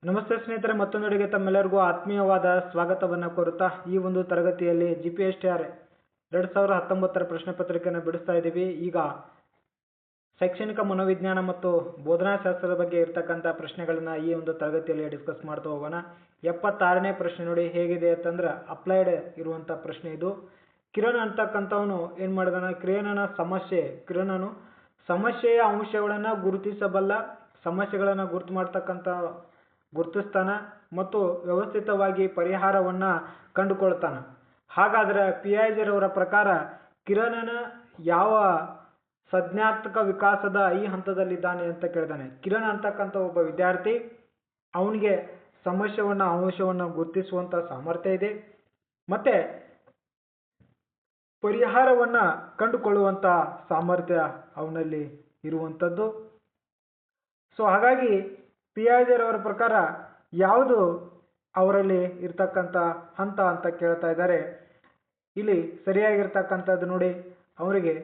ನಮಸ್ತೆ ಸ್ನೇಹಿತರೆ, ಮತ್ತೊಂದೆಡೆಗೆ ತಮ್ಮೆಲ್ಲರಿಗೂ ಆತ್ಮೀಯವಾದ ಸ್ವಾಗತವನ್ನು ಕೋರುತ್ತಾ ಈ ಒಂದು ತರಗತಿಯಲ್ಲಿ GPSTR 2019 ಪ್ರಶ್ನೆ ಪತ್ರಿಕೆಯನ್ನು ಬಿಡಿಸ್ತಾ ಇದ್ದೀವಿ. ಈಗ ಶೈಕ್ಷಣಿಕ ಮನೋವಿಜ್ಞಾನ ಮತ್ತು ಬೋಧನಾಶಾಸ್ತ್ರದ ಬಗ್ಗೆ ಇರ್ತಕ್ಕಂಥ ಪ್ರಶ್ನೆಗಳನ್ನ ಈ ಒಂದು ತರಗತಿಯಲ್ಲಿ ಡಿಸ್ಕಸ್ ಮಾಡ್ತಾ ಹೋಗೋಣ. 76ನೇ ಪ್ರಶ್ನೆ ನೋಡಿ ಹೇಗಿದೆ ಅಂತಂದ್ರೆ ಅಪ್ಲೈಡ್ ಇರುವಂತ ಪ್ರಶ್ನೆ ಇದು. ಕಿರಣ್ ಅಂತಕ್ಕಂಥವನು ಏನ್ ಮಾಡಿದಾನ, ಕಿರಣನು ಸಮಸ್ಯೆಯ ಅಂಶಗಳನ್ನ ಗುರುತಿಸಬಲ್ಲ, ಸಮಸ್ಯೆಗಳನ್ನ ಗುರುತಿಸ್ತಾನ ಮತ್ತು ವ್ಯವಸ್ಥಿತವಾಗಿ ಪರಿಹಾರವನ್ನ ಕಂಡುಕೊಳ್ತಾನ. ಹಾಗಾದ್ರೆ ಪಿಯಾಜೆಟ್ ಅವರ ಪ್ರಕಾರ ಕಿರಣನ ಯಾವ ಸಂಜ್ಞಾತ್ಮಕ ವಿಕಾಸದ ಈ ಹಂತದಲ್ಲಿದ್ದಾನೆ ಅಂತ ಕೇಳಿದಾನೆ. ಕಿರಣ್ ಅಂತಕ್ಕಂಥ ಒಬ್ಬ ವಿದ್ಯಾರ್ಥಿ, ಅವನಿಗೆ ಅಂಶವನ್ನ ಗುರುತಿಸುವಂತ ಸಾಮರ್ಥ್ಯ ಇದೆ ಮತ್ತೆ ಪರಿಹಾರವನ್ನ ಕಂಡುಕೊಳ್ಳುವಂತ ಸಾಮರ್ಥ್ಯ ಅವನಲ್ಲಿ ಇರುವಂತದ್ದು. ಸೊ ಹಾಗಾಗಿ ಪಿಯಾಜೆಟ್ ಅವರ ಪ್ರಕಾರ ಯಾವುದು ಅವರಲ್ಲಿ ಇರ್ತಕ್ಕಂಥ ಹಂತ ಅಂತ ಕೇಳ್ತಾ ಇದ್ದಾರೆ. ಇಲ್ಲಿ ಸರಿಯಾಗಿರ್ತಕ್ಕಂಥದ್ದು ನೋಡಿ, ಅವರಿಗೆ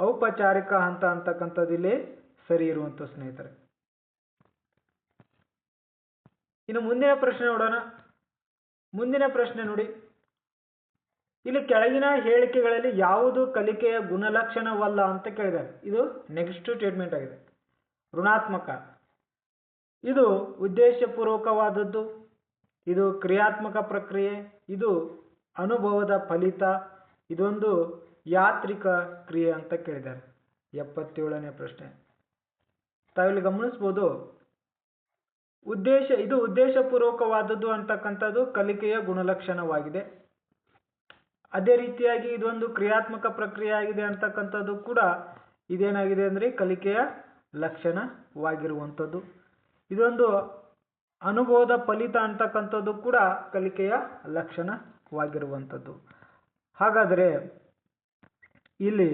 ಔಪಚಾರಿಕ ಹಂತ ಅಂತಕ್ಕಂಥದ್ದು ಇಲ್ಲಿ ಸರಿ ಇರುವಂತ ಸ್ನೇಹಿತರೆ. ಇನ್ನು ಮುಂದಿನ ಪ್ರಶ್ನೆ ನೋಡೋಣ. ಮುಂದಿನ ಪ್ರಶ್ನೆ ನೋಡಿ, ಇಲ್ಲಿ ಕೆಳಗಿನ ಹೇಳಿಕೆಗಳಲ್ಲಿ ಯಾವುದು ಕಲಿಕೆಯ ಗುಣಲಕ್ಷಣವಲ್ಲ ಅಂತ ಕೇಳಿದ್ದಾರೆ. ಇದು ನೆಗೆಟಿವ್ ಸ್ಟೇಟ್ಮೆಂಟ್ ಆಗಿದೆ. ಋಣಾತ್ಮಕ, ಇದು ಉದ್ದೇಶಪೂರ್ವಕವಾದದ್ದು, ಇದು ಕ್ರಿಯಾತ್ಮಕ ಪ್ರಕ್ರಿಯೆ, ಇದು ಅನುಭವದ ಫಲಿತ, ಇದೊಂದು ಯಾಂತ್ರಿಕ ಕ್ರಿಯೆ ಅಂತ ಕೇಳಿದ್ದಾರೆ. 77ನೇ ಪ್ರಶ್ನೆ ತಾವಿಲ್ಲಿ ಗಮನಿಸಬಹುದು. ಇದು ಉದ್ದೇಶಪೂರ್ವಕವಾದದ್ದು ಅಂತಕ್ಕಂಥದ್ದು ಕಲಿಕೆಯ ಗುಣಲಕ್ಷಣವಾಗಿದೆ. ಅದೇ ರೀತಿಯಾಗಿ ಇದೊಂದು ಕ್ರಿಯಾತ್ಮಕ ಪ್ರಕ್ರಿಯೆ ಆಗಿದೆ ಅಂತಕ್ಕಂಥದ್ದು ಕೂಡ ಇದೇನಾಗಿದೆ ಅಂದ್ರೆ ಕಲಿಕೆಯ ಲಕ್ಷಣವಾಗಿರುವಂಥದ್ದು. ಇದೊಂದು ಅನುಭವದ ಫಲಿತ ಅಂತಕ್ಕಂಥದ್ದು ಕೂಡ ಕಲಿಕೆಯ ಲಕ್ಷಣವಾಗಿರುವಂಥದ್ದು. ಹಾಗಾದರೆ ಇಲ್ಲಿ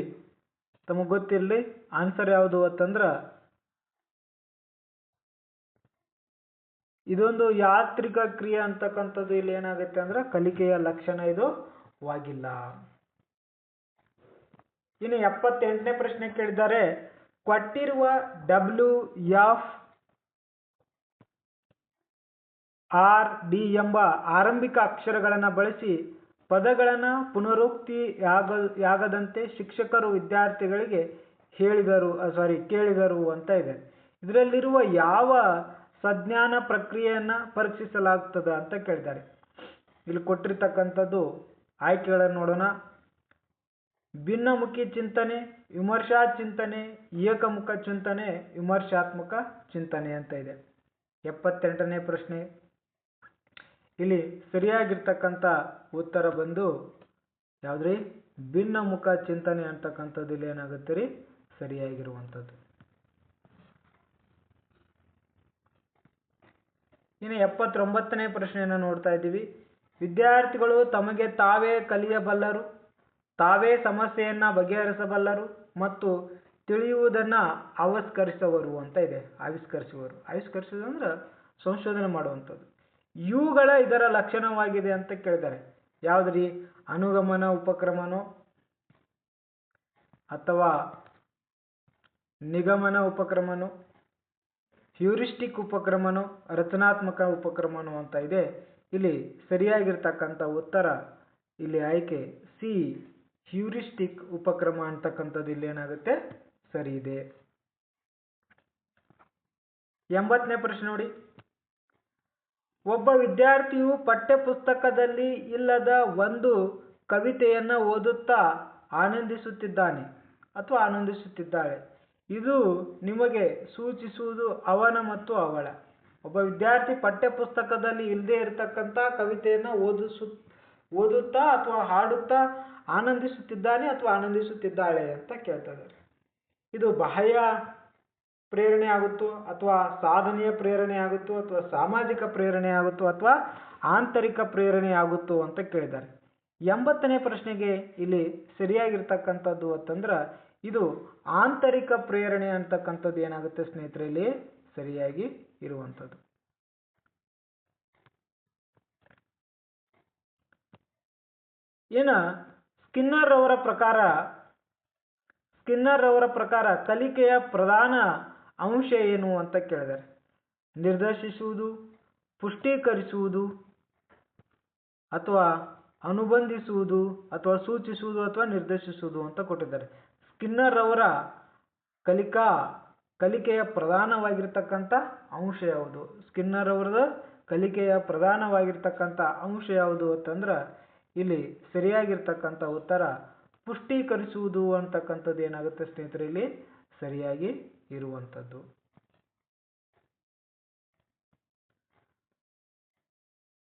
ತಮಗೆ ಗೊತ್ತಿರಲಿ ಆನ್ಸರ್ ಯಾವುದು ಅಂತಂದ್ರ ಇದೊಂದು ಯಾಂತ್ರಿಕ ಕ್ರಿಯೆ ಅಂತಕ್ಕಂಥದ್ದು ಇಲ್ಲಿ ಏನಾಗುತ್ತೆ ಅಂದ್ರೆ ಕಲಿಕೆಯ ಲಕ್ಷಣ ಇದು ವಾಗಿಲ್ಲ. ಇನ್ನು 78ನೇ ಪ್ರಶ್ನೆ ಕೇಳಿದ್ದಾರೆ. ಕೊಟ್ಟಿರುವ WFRD ಎಂಬ ಆರಂಭಿಕ ಅಕ್ಷರಗಳನ್ನು ಬಳಸಿ ಪದಗಳನ್ನು ಪುನರುಕ್ತಿಯಾಗದಂತೆ ಶಿಕ್ಷಕರು ವಿದ್ಯಾರ್ಥಿಗಳಿಗೆ ಕೇಳಿದರು ಅಂತ ಇದೆ. ಇದರಲ್ಲಿರುವ ಯಾವ ಸಂಜ್ಞಾನ ಪ್ರಕ್ರಿಯೆಯನ್ನ ಪರೀಕ್ಷಿಸಲಾಗುತ್ತದೆ ಅಂತ ಕೇಳಿದ್ದಾರೆ. ಇಲ್ಲಿ ಕೊಟ್ಟಿರ್ತಕ್ಕಂಥದ್ದು ಆಯ್ಕೆಗಳನ್ನು ನೋಡೋಣ. ಭಿನ್ನಮುಖಿ ಚಿಂತನೆ, ವಿಮರ್ಶಾ ಚಿಂತನೆ, ಏಕಮುಖ ಚಿಂತನೆ, ವಿಮರ್ಶಾತ್ಮಕ ಚಿಂತನೆ ಅಂತ ಇದೆ. 78ನೇ ಪ್ರಶ್ನೆ, ಇಲ್ಲಿ ಸರಿಯಾಗಿರ್ತಕ್ಕಂಥ ಉತ್ತರ ಬಂದು ಯಾವ್ದ್ರಿ, ಭಿನ್ನಮುಖ ಚಿಂತನೆ ಅಂತಕ್ಕಂಥದ್ದು ಇಲ್ಲಿ ಏನಾಗುತ್ತೆ ರೀ ಸರಿಯಾಗಿರುವಂಥದ್ದು. ಇನ್ನು 79ನೇ ಪ್ರಶ್ನೆಯನ್ನು ನೋಡ್ತಾ ಇದ್ದೀವಿ. ವಿದ್ಯಾರ್ಥಿಗಳು ತಮಗೆ ತಾವೇ ಕಲಿಯಬಲ್ಲರು, ತಾವೇ ಸಮಸ್ಯೆಯನ್ನ ಬಗೆಹರಿಸಬಲ್ಲರು ಮತ್ತು ತಿಳಿಯುವುದನ್ನ ಆವಿಷ್ಕರಿಸುವರು ಅಂತ ಇದೆ. ಆವಿಷ್ಕರಿಸುವುದು ಅಂದ್ರೆ ಸಂಶೋಧನೆ ಮಾಡುವಂಥದ್ದು. ಇವುಗಳ ಇದರ ಲಕ್ಷಣವಾಗಿದೆ ಅಂತ ಕೇಳಿದ್ದಾರೆ. ಯಾವ್ದ್ರಿ, ಅನುಗಮನ ಉಪಕ್ರಮನೋ ಅಥವಾ ನಿಗಮನ ಉಪಕ್ರಮನೋ, ಹ್ಯೂರಿಸ್ಟಿಕ್ ಉಪಕ್ರಮನೋ, ರಚನಾತ್ಮಕ ಉಪಕ್ರಮನೋ ಅಂತ ಇದೆ. ಇಲ್ಲಿ ಸರಿಯಾಗಿರ್ತಕ್ಕಂಥ ಉತ್ತರ ಇಲ್ಲಿ ಆಯ್ಕೆ ಸಿ, ಹ್ಯೂರಿಸ್ಟಿಕ್ ಉಪಕ್ರಮ ಅಂತಕ್ಕಂಥದ್ದು ಇಲ್ಲಿ ಏನಾಗುತ್ತೆ ಸರಿ ಇದೆ. 80ನೇ ಪ್ರಶ್ನೆ ನೋಡಿ. ಒಬ್ಬ ವಿದ್ಯಾರ್ಥಿಯು ಪಠ್ಯಪುಸ್ತಕದಲ್ಲಿ ಇಲ್ಲದ ಒಂದು ಕವಿತೆಯನ್ನ ಓದುತ್ತಾ ಆನಂದಿಸುತ್ತಿದ್ದಾನೆ ಅಥವಾ ಆನಂದಿಸುತ್ತಿದ್ದಾಳೆ. ಇದು ನಿಮಗೆ ಸೂಚಿಸುವುದು ಅವನ ಮತ್ತು ಅವಳ. ಒಬ್ಬ ವಿದ್ಯಾರ್ಥಿ ಪಠ್ಯಪುಸ್ತಕದಲ್ಲಿ ಇಲ್ಲದೆ ಇರತಕ್ಕಂಥ ಕವಿತೆಯನ್ನ ಓದುತ್ತಾ ಅಥವಾ ಹಾಡುತ್ತಾ ಆನಂದಿಸುತ್ತಿದ್ದಾನೆ ಅಥವಾ ಆನಂದಿಸುತ್ತಿದ್ದಾಳೆ ಅಂತ ಕೇಳ್ತಾ ಇದ್ದಾರೆ. ಇದು ಬಾಹ್ಯ ಪ್ರೇರಣೆ ಆಗುತ್ತೋ ಅಥವಾ ಸಾಧನೆಯ ಪ್ರೇರಣೆ ಆಗುತ್ತೋ ಅಥವಾ ಸಾಮಾಜಿಕ ಪ್ರೇರಣೆ ಆಗುತ್ತೋ ಅಥವಾ ಆಂತರಿಕ ಪ್ರೇರಣೆ ಆಗುತ್ತೋ ಅಂತ ಕೇಳಿದ್ದಾರೆ. 80ನೇ ಪ್ರಶ್ನೆಗೆ ಇಲ್ಲಿ ಸರಿಯಾಗಿರ್ತಕ್ಕಂಥದ್ದು ಅಂತಂದ್ರ ಇದು ಆಂತರಿಕ ಪ್ರೇರಣೆ ಅಂತಕ್ಕಂಥದ್ದು ಏನಾಗುತ್ತೆ ಸ್ನೇಹಿತರೆ ಇಲ್ಲಿ ಸರಿಯಾಗಿ ಇರುವಂಥದ್ದು. ಸ್ಕಿನ್ನರ್ ಅವರ ಪ್ರಕಾರ ಕಲಿಕೆಯ ಪ್ರಧಾನ ಅಂಶ ಏನು ಅಂತ ಕೇಳಿದ್ದಾರೆ. ನಿರ್ದೇಶಿಸುವುದು, ಪುಷ್ಟೀಕರಿಸುವುದು ಅಥವಾ ಅನುಬಂಧಿಸುವುದು ಅಥವಾ ಸೂಚಿಸುವುದು ಅಥವಾ ನಿರ್ದೇಶಿಸುವುದು ಅಂತ ಕೊಟ್ಟಿದ್ದಾರೆ. ಸ್ಕಿನ್ನರ್ ಅವರ ಕಲಿಕೆಯ ಪ್ರಧಾನವಾಗಿರ್ತಕ್ಕಂಥ ಅಂಶ ಯಾವುದು? ಸ್ಕಿನ್ನರ್ ಅವರದ ಕಲಿಕೆಯ ಪ್ರಧಾನವಾಗಿರ್ತಕ್ಕಂಥ ಅಂಶ ಯಾವುದು ಅಂತಂದ್ರೆ ಇಲ್ಲಿ ಸರಿಯಾಗಿರ್ತಕ್ಕಂಥ ಉತ್ತರ ಪುಷ್ಟೀಕರಿಸುವುದು ಅಂತಕ್ಕಂಥದ್ದು ಏನಾಗುತ್ತೆ ಸ್ನೇಹಿತರೆ, ಇಲ್ಲಿ ಸರಿಯಾಗಿ ಇರುವಂಥದ್ದು.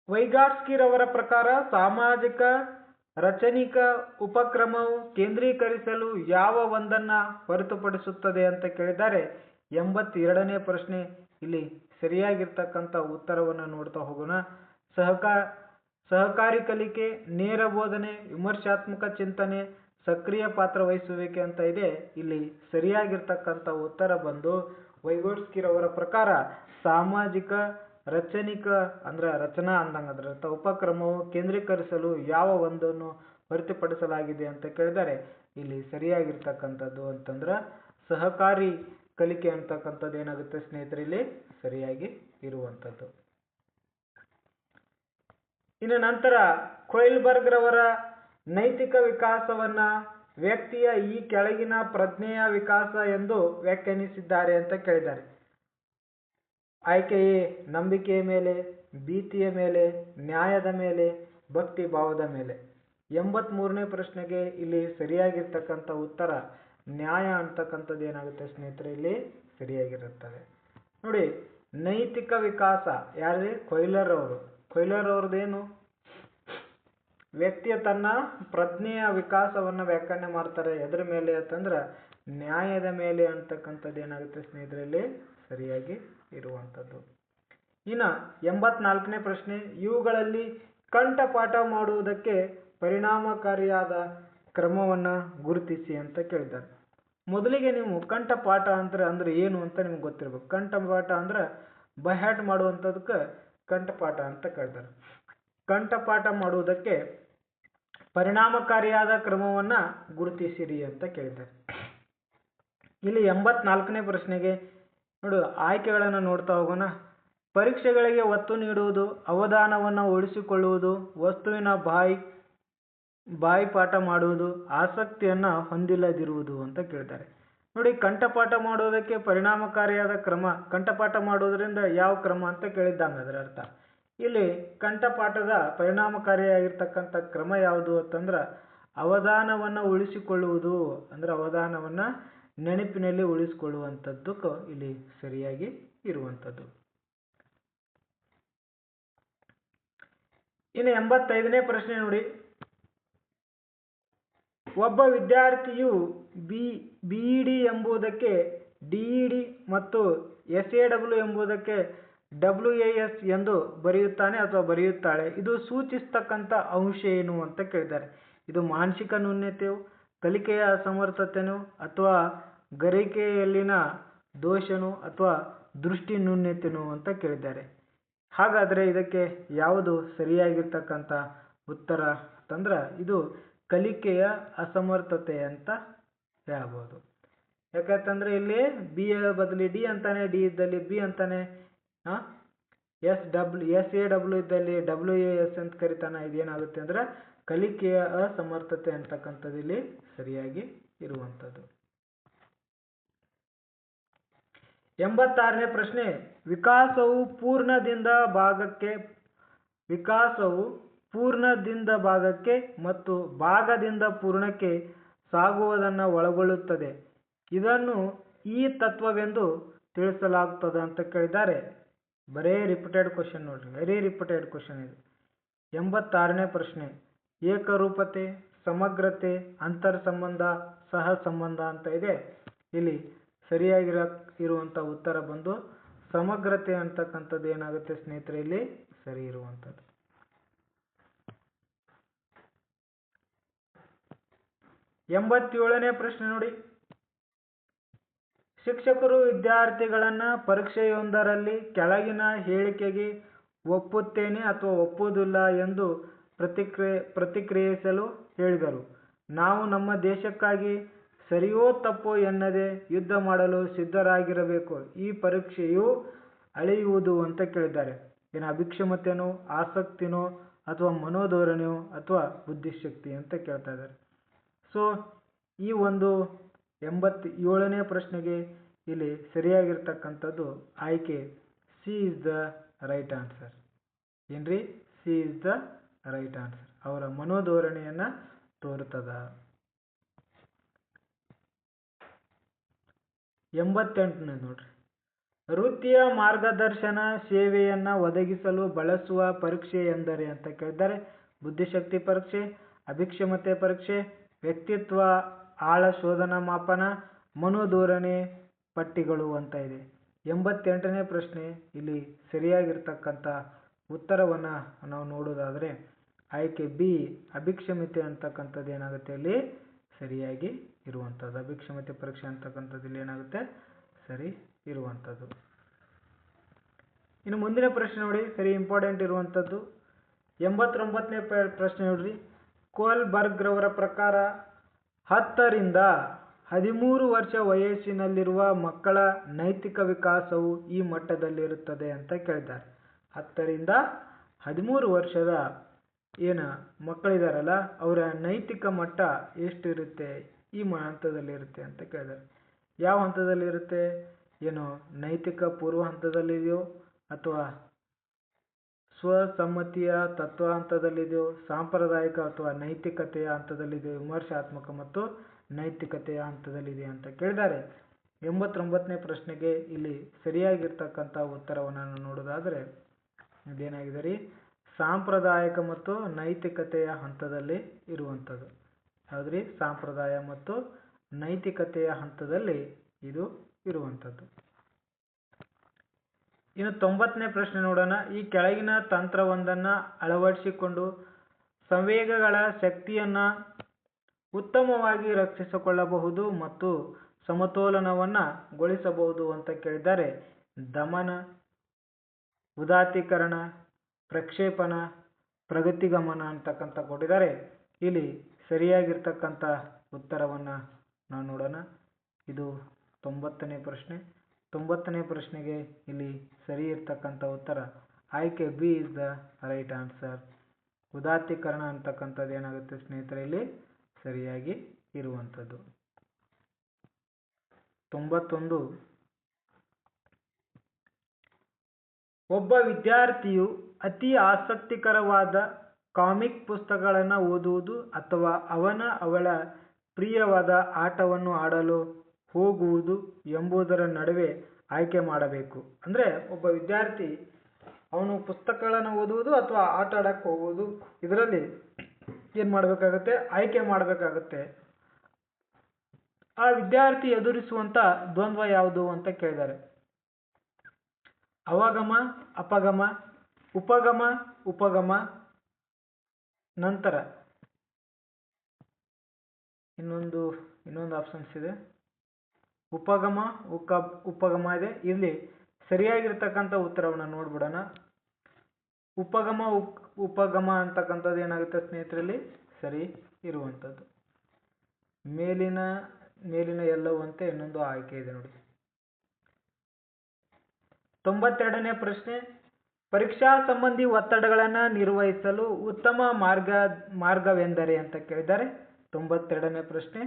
ವೈಗಾಟ್ಸ್ಕಿರವರ ಪ್ರಕಾರ ಸಾಮಾಜಿಕ ರಚನಿಕ ಉಪಕ್ರಮವು ಕೇಂದ್ರೀಕರಿಸಲು ಯಾವ ಒಂದನ್ನ ಹೊರತುಪಡಿಸುತ್ತದೆ ಅಂತ ಕೇಳಿದ್ದಾರೆ. 82ನೇ ಪ್ರಶ್ನೆ. ಇಲ್ಲಿ ಸರಿಯಾಗಿರ್ತಕ್ಕಂಥ ಉತ್ತರವನ್ನು ನೋಡ್ತಾ ಹೋಗೋಣ. ಸಹಕಾರಿ ಕಲಿಕೆ, ನೇರ ಬೋಧನೆ, ವಿಮರ್ಶಾತ್ಮಕ ಚಿಂತನೆ, ಸಕ್ರಿಯ ಪಾತ್ರ ವಹಿಸುವಿಕೆ ಅಂತ ಇದೆ. ಇಲ್ಲಿ ಸರಿಯಾಗಿರ್ತಕ್ಕಂಥ ಉತ್ತರ ಬಂದು ವೈಗೋಟ್ಸ್ಕಿರವರ ಪ್ರಕಾರ ಸಾಮಾಜಿಕ ರಚನಿಕ ಅಂದ್ರೆ ರಚನಾ ಅಂದಂಗ ಅದರ ಉಪಕ್ರಮವು ಕೇಂದ್ರೀಕರಿಸಲು ಯಾವ ಒಂದನ್ನು ಹೊರತುಪಡಿಸಲಾಗಿದೆ ಅಂತ ಕೇಳಿದರೆ ಇಲ್ಲಿ ಸರಿಯಾಗಿರ್ತಕ್ಕಂಥದ್ದು ಅಂತಂದ್ರೆ ಸಹಕಾರಿ ಕಲಿಕೆ ಅಂತಕ್ಕಂಥದ್ದು ಏನಾಗುತ್ತೆ ಸ್ನೇಹಿತರೆ, ಇಲ್ಲಿ ಸರಿಯಾಗಿ ಇರುವಂಥದ್ದು. ಇನ್ನು ನಂತರ ಕೊಯ್ಲ್ಬರ್ಗ್ ರವರ ನೈತಿಕ ವಿಕಾಸವನ್ನ ವ್ಯಕ್ತಿಯ ಈ ಕೆಳಗಿನ ಪ್ರಜ್ಞೆಯ ವಿಕಾಸ ಎಂದು ವ್ಯಾಖ್ಯಾನಿಸಿದ್ದಾರೆ ಅಂತ ಕೇಳಿದ್ದಾರೆ. ಆಯ್ಕೆ ಎ ನಂಬಿಕೆಯ ಮೇಲೆ, ಭೀತಿಯ ಮೇಲೆ, ನ್ಯಾಯದ ಮೇಲೆ, ಭಕ್ತಿ ಭಾವದ ಮೇಲೆ. 83ನೇ ಪ್ರಶ್ನೆಗೆ ಇಲ್ಲಿ ಸರಿಯಾಗಿರ್ತಕ್ಕಂಥ ಉತ್ತರ ನ್ಯಾಯ ಅಂತಕ್ಕಂಥದ್ದು ಏನಾಗುತ್ತೆ ಸ್ನೇಹಿತರೆ, ಇಲ್ಲಿ ಸರಿಯಾಗಿರುತ್ತದೆ. ನೋಡಿ, ನೈತಿಕ ವಿಕಾಸ ಯಾರೇ ಕೊಯ್ಲರ್ ಅವರು. ಕೊಯ್ಲರ್ ಅವ್ರದ್ದೇನು ವ್ಯಕ್ತಿಯ ತನ್ನ ಪ್ರಜ್ಞೆಯ ವಿಕಾಸವನ್ನ ವ್ಯಾಖ್ಯಾನ ಮಾಡ್ತಾರೆ. ಎದ್ರ ಮೇಲೆ ಅಂತಂದ್ರೆ ನ್ಯಾಯದ ಮೇಲೆ ಅಂತಕ್ಕಂಥದ್ದು ಏನಾಗುತ್ತೆ ಸ್ನೇಹಿತರೆ, ಇಲ್ಲಿ ಸರಿಯಾಗಿ ಇರುವಂಥದ್ದು. ಇನ್ನು 84ನೇ ಪ್ರಶ್ನೆ. ಇವುಗಳಲ್ಲಿ ಕಂಠಪಾಠ ಮಾಡುವುದಕ್ಕೆ ಪರಿಣಾಮಕಾರಿಯಾದ ಕ್ರಮವನ್ನ ಗುರುತಿಸಿ ಅಂತ ಕೇಳಿದ್ದಾರೆ. ಮೊದಲಿಗೆ ನೀವು ಕಂಠಪಾಠ ಅಂದ್ರೆ ಏನು ಅಂತ ನಿಮ್ಗೆ ಗೊತ್ತಿರ್ಬೇಕು. ಕಂಠಪಾಠ ಅಂದ್ರೆ ಬೈಹಾಟ್ ಮಾಡುವಂಥದಕ್ಕೆ ಕಂಠಪಾಠ ಅಂತ ಕೇಳ್ತಾರೆ. ಕಂಠಪಾಠ ಮಾಡುವುದಕ್ಕೆ ಪರಿಣಾಮಕಾರಿಯಾದ ಕ್ರಮವನ್ನ ಗುರುತಿಸಿರಿ ಅಂತ ಕೇಳಿದ್ದಾರೆ. ಇಲ್ಲಿ 84ನೇ ಪ್ರಶ್ನೆಗೆ ನೋಡು ಆಯ್ಕೆಗಳನ್ನು ನೋಡ್ತಾ ಹೋಗೋಣ. ಪರೀಕ್ಷೆಗಳಿಗೆ ಒತ್ತು ನೀಡುವುದು, ಅವಧಾನವನ್ನು ಉಳಿಸಿಕೊಳ್ಳುವುದು, ವಸ್ತುವಿನ ಬಾಯಿಪಾಠ ಮಾಡುವುದು, ಆಸಕ್ತಿಯನ್ನ ಹೊಂದಿಲ್ಲದಿರುವುದು ಅಂತ ಕೇಳ್ತಾರೆ. ನೋಡಿ, ಕಂಠಪಾಠ ಮಾಡುವುದಕ್ಕೆ ಪರಿಣಾಮಕಾರಿಯಾದ ಕ್ರಮ, ಕಂಠಪಾಠ ಮಾಡುವುದರಿಂದ ಯಾವ ಕ್ರಮ ಅಂತ ಕೇಳಿದ್ದಂಗೆ ಅದರ ಅರ್ಥ. ಇಲ್ಲಿ ಕಂಠಪಾಠದ ಪರಿಣಾಮಕಾರಿಯಾಗಿರ್ತಕ್ಕಂಥ ಕ್ರಮ ಯಾವುದು ಅಂತಂದ್ರೆ ಅವಧಾನವನ್ನ ಉಳಿಸಿಕೊಳ್ಳುವುದು, ಅಂದ್ರೆ ಅವಧಾನವನ್ನ ನೆನಪಿನಲ್ಲಿ ಉಳಿಸಿಕೊಳ್ಳುವಂಥದ್ದು ಇಲ್ಲಿ ಸರಿಯಾಗಿ ಇರುವಂಥದ್ದು. ಇನ್ನು 85ನೇ ಪ್ರಶ್ನೆ ನೋಡಿ. ಒಬ್ಬ ವಿದ್ಯಾರ್ಥಿಯು ಬಿಇಡಿ ಎಂಬುದಕ್ಕೆ ಡಿಇಡಿ ಮತ್ತು ಎಸ್ಎಡಬ್ಲ್ಯೂ ಎಂಬುದಕ್ಕೆ ಡಬ್ಲ್ಯೂಎಎಸ್ ಎಂದು ಬರೆಯುತ್ತಾನೆ ಅಥವಾ ಬರೆಯುತ್ತಾಳೆ. ಇದು ಸೂಚಿಸ್ತಕ್ಕಂಥ ಅಂಶ ಏನು ಅಂತ ಕೇಳಿದ್ದಾರೆ. ಇದು ಮಾನಸಿಕ ನ್ಯೂನತೆಯು, ಕಲಿಕೆಯ ಅಸಮರ್ಥತೆನೋ, ಅಥವಾ ಗ್ರಹಿಕೆಯಲ್ಲಿನ ದೋಷನೋ, ಅಥವಾ ದೃಷ್ಟಿ ನ್ಯೂನತೆನೋ ಅಂತ ಕೇಳಿದ್ದಾರೆ. ಹಾಗಾದರೆ ಇದಕ್ಕೆ ಯಾವುದು ಸರಿಯಾಗಿರ್ತಕ್ಕಂಥ ಉತ್ತರ ಅಂತಂದ್ರೆ ಇದು ಕಲಿಕೆಯ ಅಸಮರ್ಥತೆ ಅಂತ ಹೇಳ್ಬೋದು. ಯಾಕಂತಂದ್ರೆ ಇಲ್ಲಿ ಬಿ ಬದಲಿ ಡಿ ಅಂತಾನೆ, ಡಿ ಇದ್ದಲ್ಲಿ ಬಿ ಅಂತಾನೆ, ಎಸ್ಎಡಬ್ಲ್ಯೂ ಇದ್ದಲ್ಲಿ ಡಬ್ಲ್ಯೂಎಎಸ್ ಅಂತ ಕರಿತಾನೆ. ಇದೇನಾಗುತ್ತೆ ಅಂದ್ರೆ ಕಲಿಕೆಯ ಅಸಮರ್ಥತೆ ಅಂತಕ್ಕಂಥದ್ದು ಇಲ್ಲಿ ಸರಿಯಾಗಿ ಇರುವಂಥದ್ದು. 86ನೇ ಪ್ರಶ್ನೆ. ವಿಕಾಸವು ಪೂರ್ಣದಿಂದ ಭಾಗಕ್ಕೆ ಮತ್ತು ಭಾಗದಿಂದ ಪೂರ್ಣಕ್ಕೆ ಸಾಗುವುದನ್ನು ಒಳಗೊಳ್ಳುತ್ತದೆ. ಇದನ್ನು ಈ ತತ್ವವೆಂದು ತಿಳಿಸಲಾಗುತ್ತದೆ ಅಂತ ಕೇಳಿದ್ದಾರೆ. ಬರೇ ರಿಪೀಟೆಡ್ ಕ್ವಶನ್ ನೋಡ್ರಿ, ವೆರಿ ರಿಪೀಟೆಡ್ ಕ್ವಶನ್ ಇದು. 86ನೇ ಪ್ರಶ್ನೆ. ಏಕರೂಪತೆ, ಸಮಗ್ರತೆ, ಅಂತರ್ ಸಂಬಂಧ, ಸಹ ಸಂಬಂಧ ಅಂತ ಇದೆ. ಇಲ್ಲಿ ಸರಿಯಾಗಿರುವಂಥ ಉತ್ತರ ಬಂದು ಸಮಗ್ರತೆ ಅಂತಕ್ಕಂಥದ್ದು ಏನಾಗುತ್ತೆ ಸ್ನೇಹಿತರೆ, ಇಲ್ಲಿ ಸರಿ ಇರುವಂಥದ್ದು. 87ನೇ ಪ್ರಶ್ನೆ ನೋಡಿ. ಶಿಕ್ಷಕರು ವಿದ್ಯಾರ್ಥಿಗಳನ್ನ ಪರೀಕ್ಷೆಯೊಂದರಲ್ಲಿ ಕೆಳಗಿನ ಹೇಳಿಕೆಗೆ ಒಪ್ಪುತ್ತೇನೆ ಅಥವಾ ಒಪ್ಪುವುದಿಲ್ಲ ಎಂದು ಪ್ರತಿಕ್ರಿಯಿಸಲು ಹೇಳಿದರು. ನಾವು ನಮ್ಮ ದೇಶಕ್ಕಾಗಿ ಸರಿಯೋ ತಪ್ಪೋ ಎನ್ನದೆ ಯುದ್ಧ ಮಾಡಲು ಸಿದ್ಧರಾಗಿರಬೇಕು. ಈ ಪರೀಕ್ಷೆಯು ಅಳೆಯುವುದು ಅಂತ ಕೇಳಿದ್ದಾರೆ. ಏನು ಅಭಿಕ್ಷಮತೆನೋ, ಆಸಕ್ತಿನೋ, ಅಥವಾ ಮನೋಧೋರಣೆಯೋ, ಅಥವಾ ಬುದ್ಧಿಶಕ್ತಿ ಅಂತ ಕೇಳ್ತಾ ಇದ್ದಾರೆ. ಸೊ ಈ ಒಂದು 87ನೇ ಪ್ರಶ್ನೆಗೆ ಇಲ್ಲಿ ಸರಿಯಾಗಿರ್ತಕ್ಕಂಥದ್ದು ಆಯ್ಕೆ C is the right answer. ಏನ್ರಿ? C is the right answer. ಅವರ ಮನೋಧೋರಣೆಯನ್ನ ತೋರುತ್ತದ. 88ನೇ ನೋಡ್ರಿ. ವೃತ್ತಿಯ ಮಾರ್ಗದರ್ಶನ ಸೇವೆಯನ್ನ ಒದಗಿಸಲು ಬಳಸುವ ಪರೀಕ್ಷೆ ಎಂದರೆ ಅಂತ ಕೇಳಿದ್ದಾರೆ. ಬುದ್ಧಿಶಕ್ತಿ ಪರೀಕ್ಷೆ, ಅಭಿಕ್ಷಮತೆ ಪರೀಕ್ಷೆ, ವ್ಯಕ್ತಿತ್ವ ಆಳ ಶೋಧನಾ ಮಾಪನ, ಮನೋಧೋರಣೆ ಪಟ್ಟಿಗಳು ಅಂತ ಇದೆ. 88ನೇ ಪ್ರಶ್ನೆ ಇಲ್ಲಿ ಸರಿಯಾಗಿರ್ತಕ್ಕಂಥ ಉತ್ತರವನ್ನ ನಾವು ನೋಡೋದಾದ್ರೆ ಆಯ್ಕೆ ಬಿ ಅಭಿಕ್ಷಮತೆ ಅಂತಕ್ಕಂಥದ್ದು ಏನಾಗುತ್ತೆ ಇಲ್ಲಿ ಸರಿಯಾಗಿ ಇರುವಂಥದ್ದು. ಅಭಿಕ್ಷಮತೆ ಪರೀಕ್ಷೆ ಅಂತಕ್ಕಂಥದ್ದು ಇಲ್ಲಿ ಏನಾಗುತ್ತೆ ಸರಿ ಇರುವಂಥದ್ದು. ಇನ್ನು ಮುಂದಿನ ಪ್ರಶ್ನೆ ನೋಡಿ, ಸರಿ ಇಂಪಾರ್ಟೆಂಟ್ ಇರುವಂಥದ್ದು 89ನೇ ಪ್ರಶ್ನೆ ನೋಡ್ರಿ. ಕೋಲ್ಬರ್ಗ್ ರವರ ಪ್ರಕಾರ 10 ರಿಂದ 13 ವರ್ಷ ವಯಸ್ಸಿನಲ್ಲಿರುವ ಮಕ್ಕಳ ನೈತಿಕ ವಿಕಾಸವು ಈ ಮಟ್ಟದಲ್ಲಿರುತ್ತದೆ ಅಂತ ಕೇಳಿದ್ದಾರೆ. 10 ರಿಂದ 13 ವರ್ಷದ ಮಕ್ಕಳಿದಾರಲ್ಲ ಅವರ ನೈತಿಕ ಮಟ್ಟ ಎಷ್ಟಿರುತ್ತೆ, ಈ ಹಂತದಲ್ಲಿರುತ್ತೆ ಅಂತ ಕೇಳಿದ್ದಾರೆ. ಯಾವ ಹಂತದಲ್ಲಿರುತ್ತೆ? ನೈತಿಕ ಪೂರ್ವ ಹಂತದಲ್ಲಿದೆಯೋ, ಅಥವಾ ಸ್ವಸಮ್ಮತಿಯ ತತ್ವ ಹಂತದಲ್ಲಿದೆಯೋ, ಸಾಂಪ್ರದಾಯಿಕ ಅಥವಾ ನೈತಿಕತೆಯ ಹಂತದಲ್ಲಿದೆಯೋ, ವಿಮರ್ಶಾತ್ಮಕ ಮತ್ತು ನೈತಿಕತೆಯ ಹಂತದಲ್ಲಿದೆ ಅಂತ ಕೇಳಿದ್ದಾರೆ. 89ನೇ ಪ್ರಶ್ನೆಗೆ ಇಲ್ಲಿ ಸರಿಯಾಗಿರ್ತಕ್ಕಂಥ ಉತ್ತರವನ್ನು ನೋಡೋದಾದ್ರೆ ಇದೇನಾಗಿದೆ ರೀ, ಸಾಂಪ್ರದಾಯಿಕ ಮತ್ತು ನೈತಿಕತೆಯ ಹಂತದಲ್ಲಿ ಇರುವಂಥದ್ದು. ಹೌದ್ರಿ, ಸಾಂಪ್ರದಾಯ ಮತ್ತು ನೈತಿಕತೆಯ ಹಂತದಲ್ಲಿ ಇದು ಇರುವಂಥದ್ದು. ಇನ್ನು 90ನೇ ಪ್ರಶ್ನೆ ನೋಡೋಣ. ಈ ಕೆಳಗಿನ ತಂತ್ರವೊಂದನ್ನು ಅಳವಡಿಸಿಕೊಂಡು ಸಂವೇಗಗಳ ಶಕ್ತಿಯನ್ನ ಉತ್ತಮವಾಗಿ ರಕ್ಷಿಸಿಕೊಳ್ಳಬಹುದು ಮತ್ತು ಸಮತೋಲನವನ್ನ ಗೊಳಿಸಬಹುದು ಅಂತ ಕೇಳಿದ್ದಾರೆ. ದಮನ, ಉದಾತ್ತೀಕರಣ, ಪ್ರಕ್ಷೇಪಣ, ಪ್ರಗತಿಗಮನ ಅಂತಕ್ಕಂಥ ಕೊಟ್ಟಿದ್ದಾರೆ. ಇಲ್ಲಿ ಸರಿಯಾಗಿರ್ತಕ್ಕಂಥ ಉತ್ತರವನ್ನ ನಾವು ನೋಡೋಣ. ಇದು 90ನೇ ಪ್ರಶ್ನೆ. 90ನೇ ಪ್ರಶ್ನೆಗೆ ಇಲ್ಲಿ ಸರಿ ಇರ್ತಕ್ಕಂಥ ಉತ್ತರ ಆಯ್ಕೆ B is the right answer. ಉದಾತ್ತೀಕರಣ ಅಂತಕ್ಕಂಥದ್ದು ಏನಾಗುತ್ತೆ ಸ್ನೇಹಿತರೆ ಇಲ್ಲಿ ಸರಿಯಾಗಿ ಇರುವಂಥದ್ದು. 91. ಒಬ್ಬ ವಿದ್ಯಾರ್ಥಿಯು ಅತಿ ಆಸಕ್ತಿಕರವಾದ ಕಾಮಿಕ್ ಪುಸ್ತಕಗಳನ್ನು ಓದುವುದು ಅಥವಾ ಅವಳ ಪ್ರಿಯವಾದ ಆಟವನ್ನು ಆಡಲು ಹೋಗುವುದು ಎಂಬುದರ ನಡುವೆ ಆಯ್ಕೆ ಮಾಡಬೇಕು. ಅಂದ್ರೆ ಒಬ್ಬ ವಿದ್ಯಾರ್ಥಿ ಅವನು ಪುಸ್ತಕಗಳನ್ನು ಓದುವುದು ಅಥವಾ ಆಟ ಆಡಕ್ಕೆ ಹೋಗುವುದು, ಇದರಲ್ಲಿ ಏನ್ ಮಾಡ್ಬೇಕಾಗತ್ತೆ? ಆಯ್ಕೆ ಮಾಡಬೇಕಾಗತ್ತೆ. ಆ ವಿದ್ಯಾರ್ಥಿ ಎದುರಿಸುವಂತ ದ್ವಂದ್ವ ಯಾವುದು ಅಂತ ಕೇಳಿದ್ದಾರೆ. ಅವಗಮ, ಅಪಗಮ, ಉಪಗಮ, ಉಪಗಮ, ನಂತರ ಇನ್ನೊಂದು ಆಪ್ಷನ್ಸ್ ಇದೆ, ಉಪಗಮ, ಉಪಗಮ ಇದೆ. ಇಲ್ಲಿ ಸರಿಯಾಗಿರ್ತಕ್ಕಂಥ ಉತ್ತರವನ್ನು ನೋಡ್ಬಿಡೋಣ. ಉಪಗಮ ಉಪಗಮ ಅಂತಕ್ಕಂಥದ್ದು ಏನಾಗುತ್ತೆ ಸ್ನೇಹಿತರಲ್ಲಿ ಸರಿ ಇರುವಂಥದ್ದು. ಮೇಲಿನ ಎಲ್ಲವೂ ಅಂತ ಇನ್ನೊಂದು ಆಯ್ಕೆ ಇದೆ ನೋಡಿ. 92ನೇ ಪ್ರಶ್ನೆ. ಪರೀಕ್ಷಾ ಸಂಬಂಧಿ ಒತ್ತಡಗಳನ್ನು ನಿರ್ವಹಿಸಲು ಉತ್ತಮ ಮಾರ್ಗವೆಂದರೆ ಅಂತ ಕೇಳಿದ್ದಾರೆ. 92ನೇ ಪ್ರಶ್ನೆ.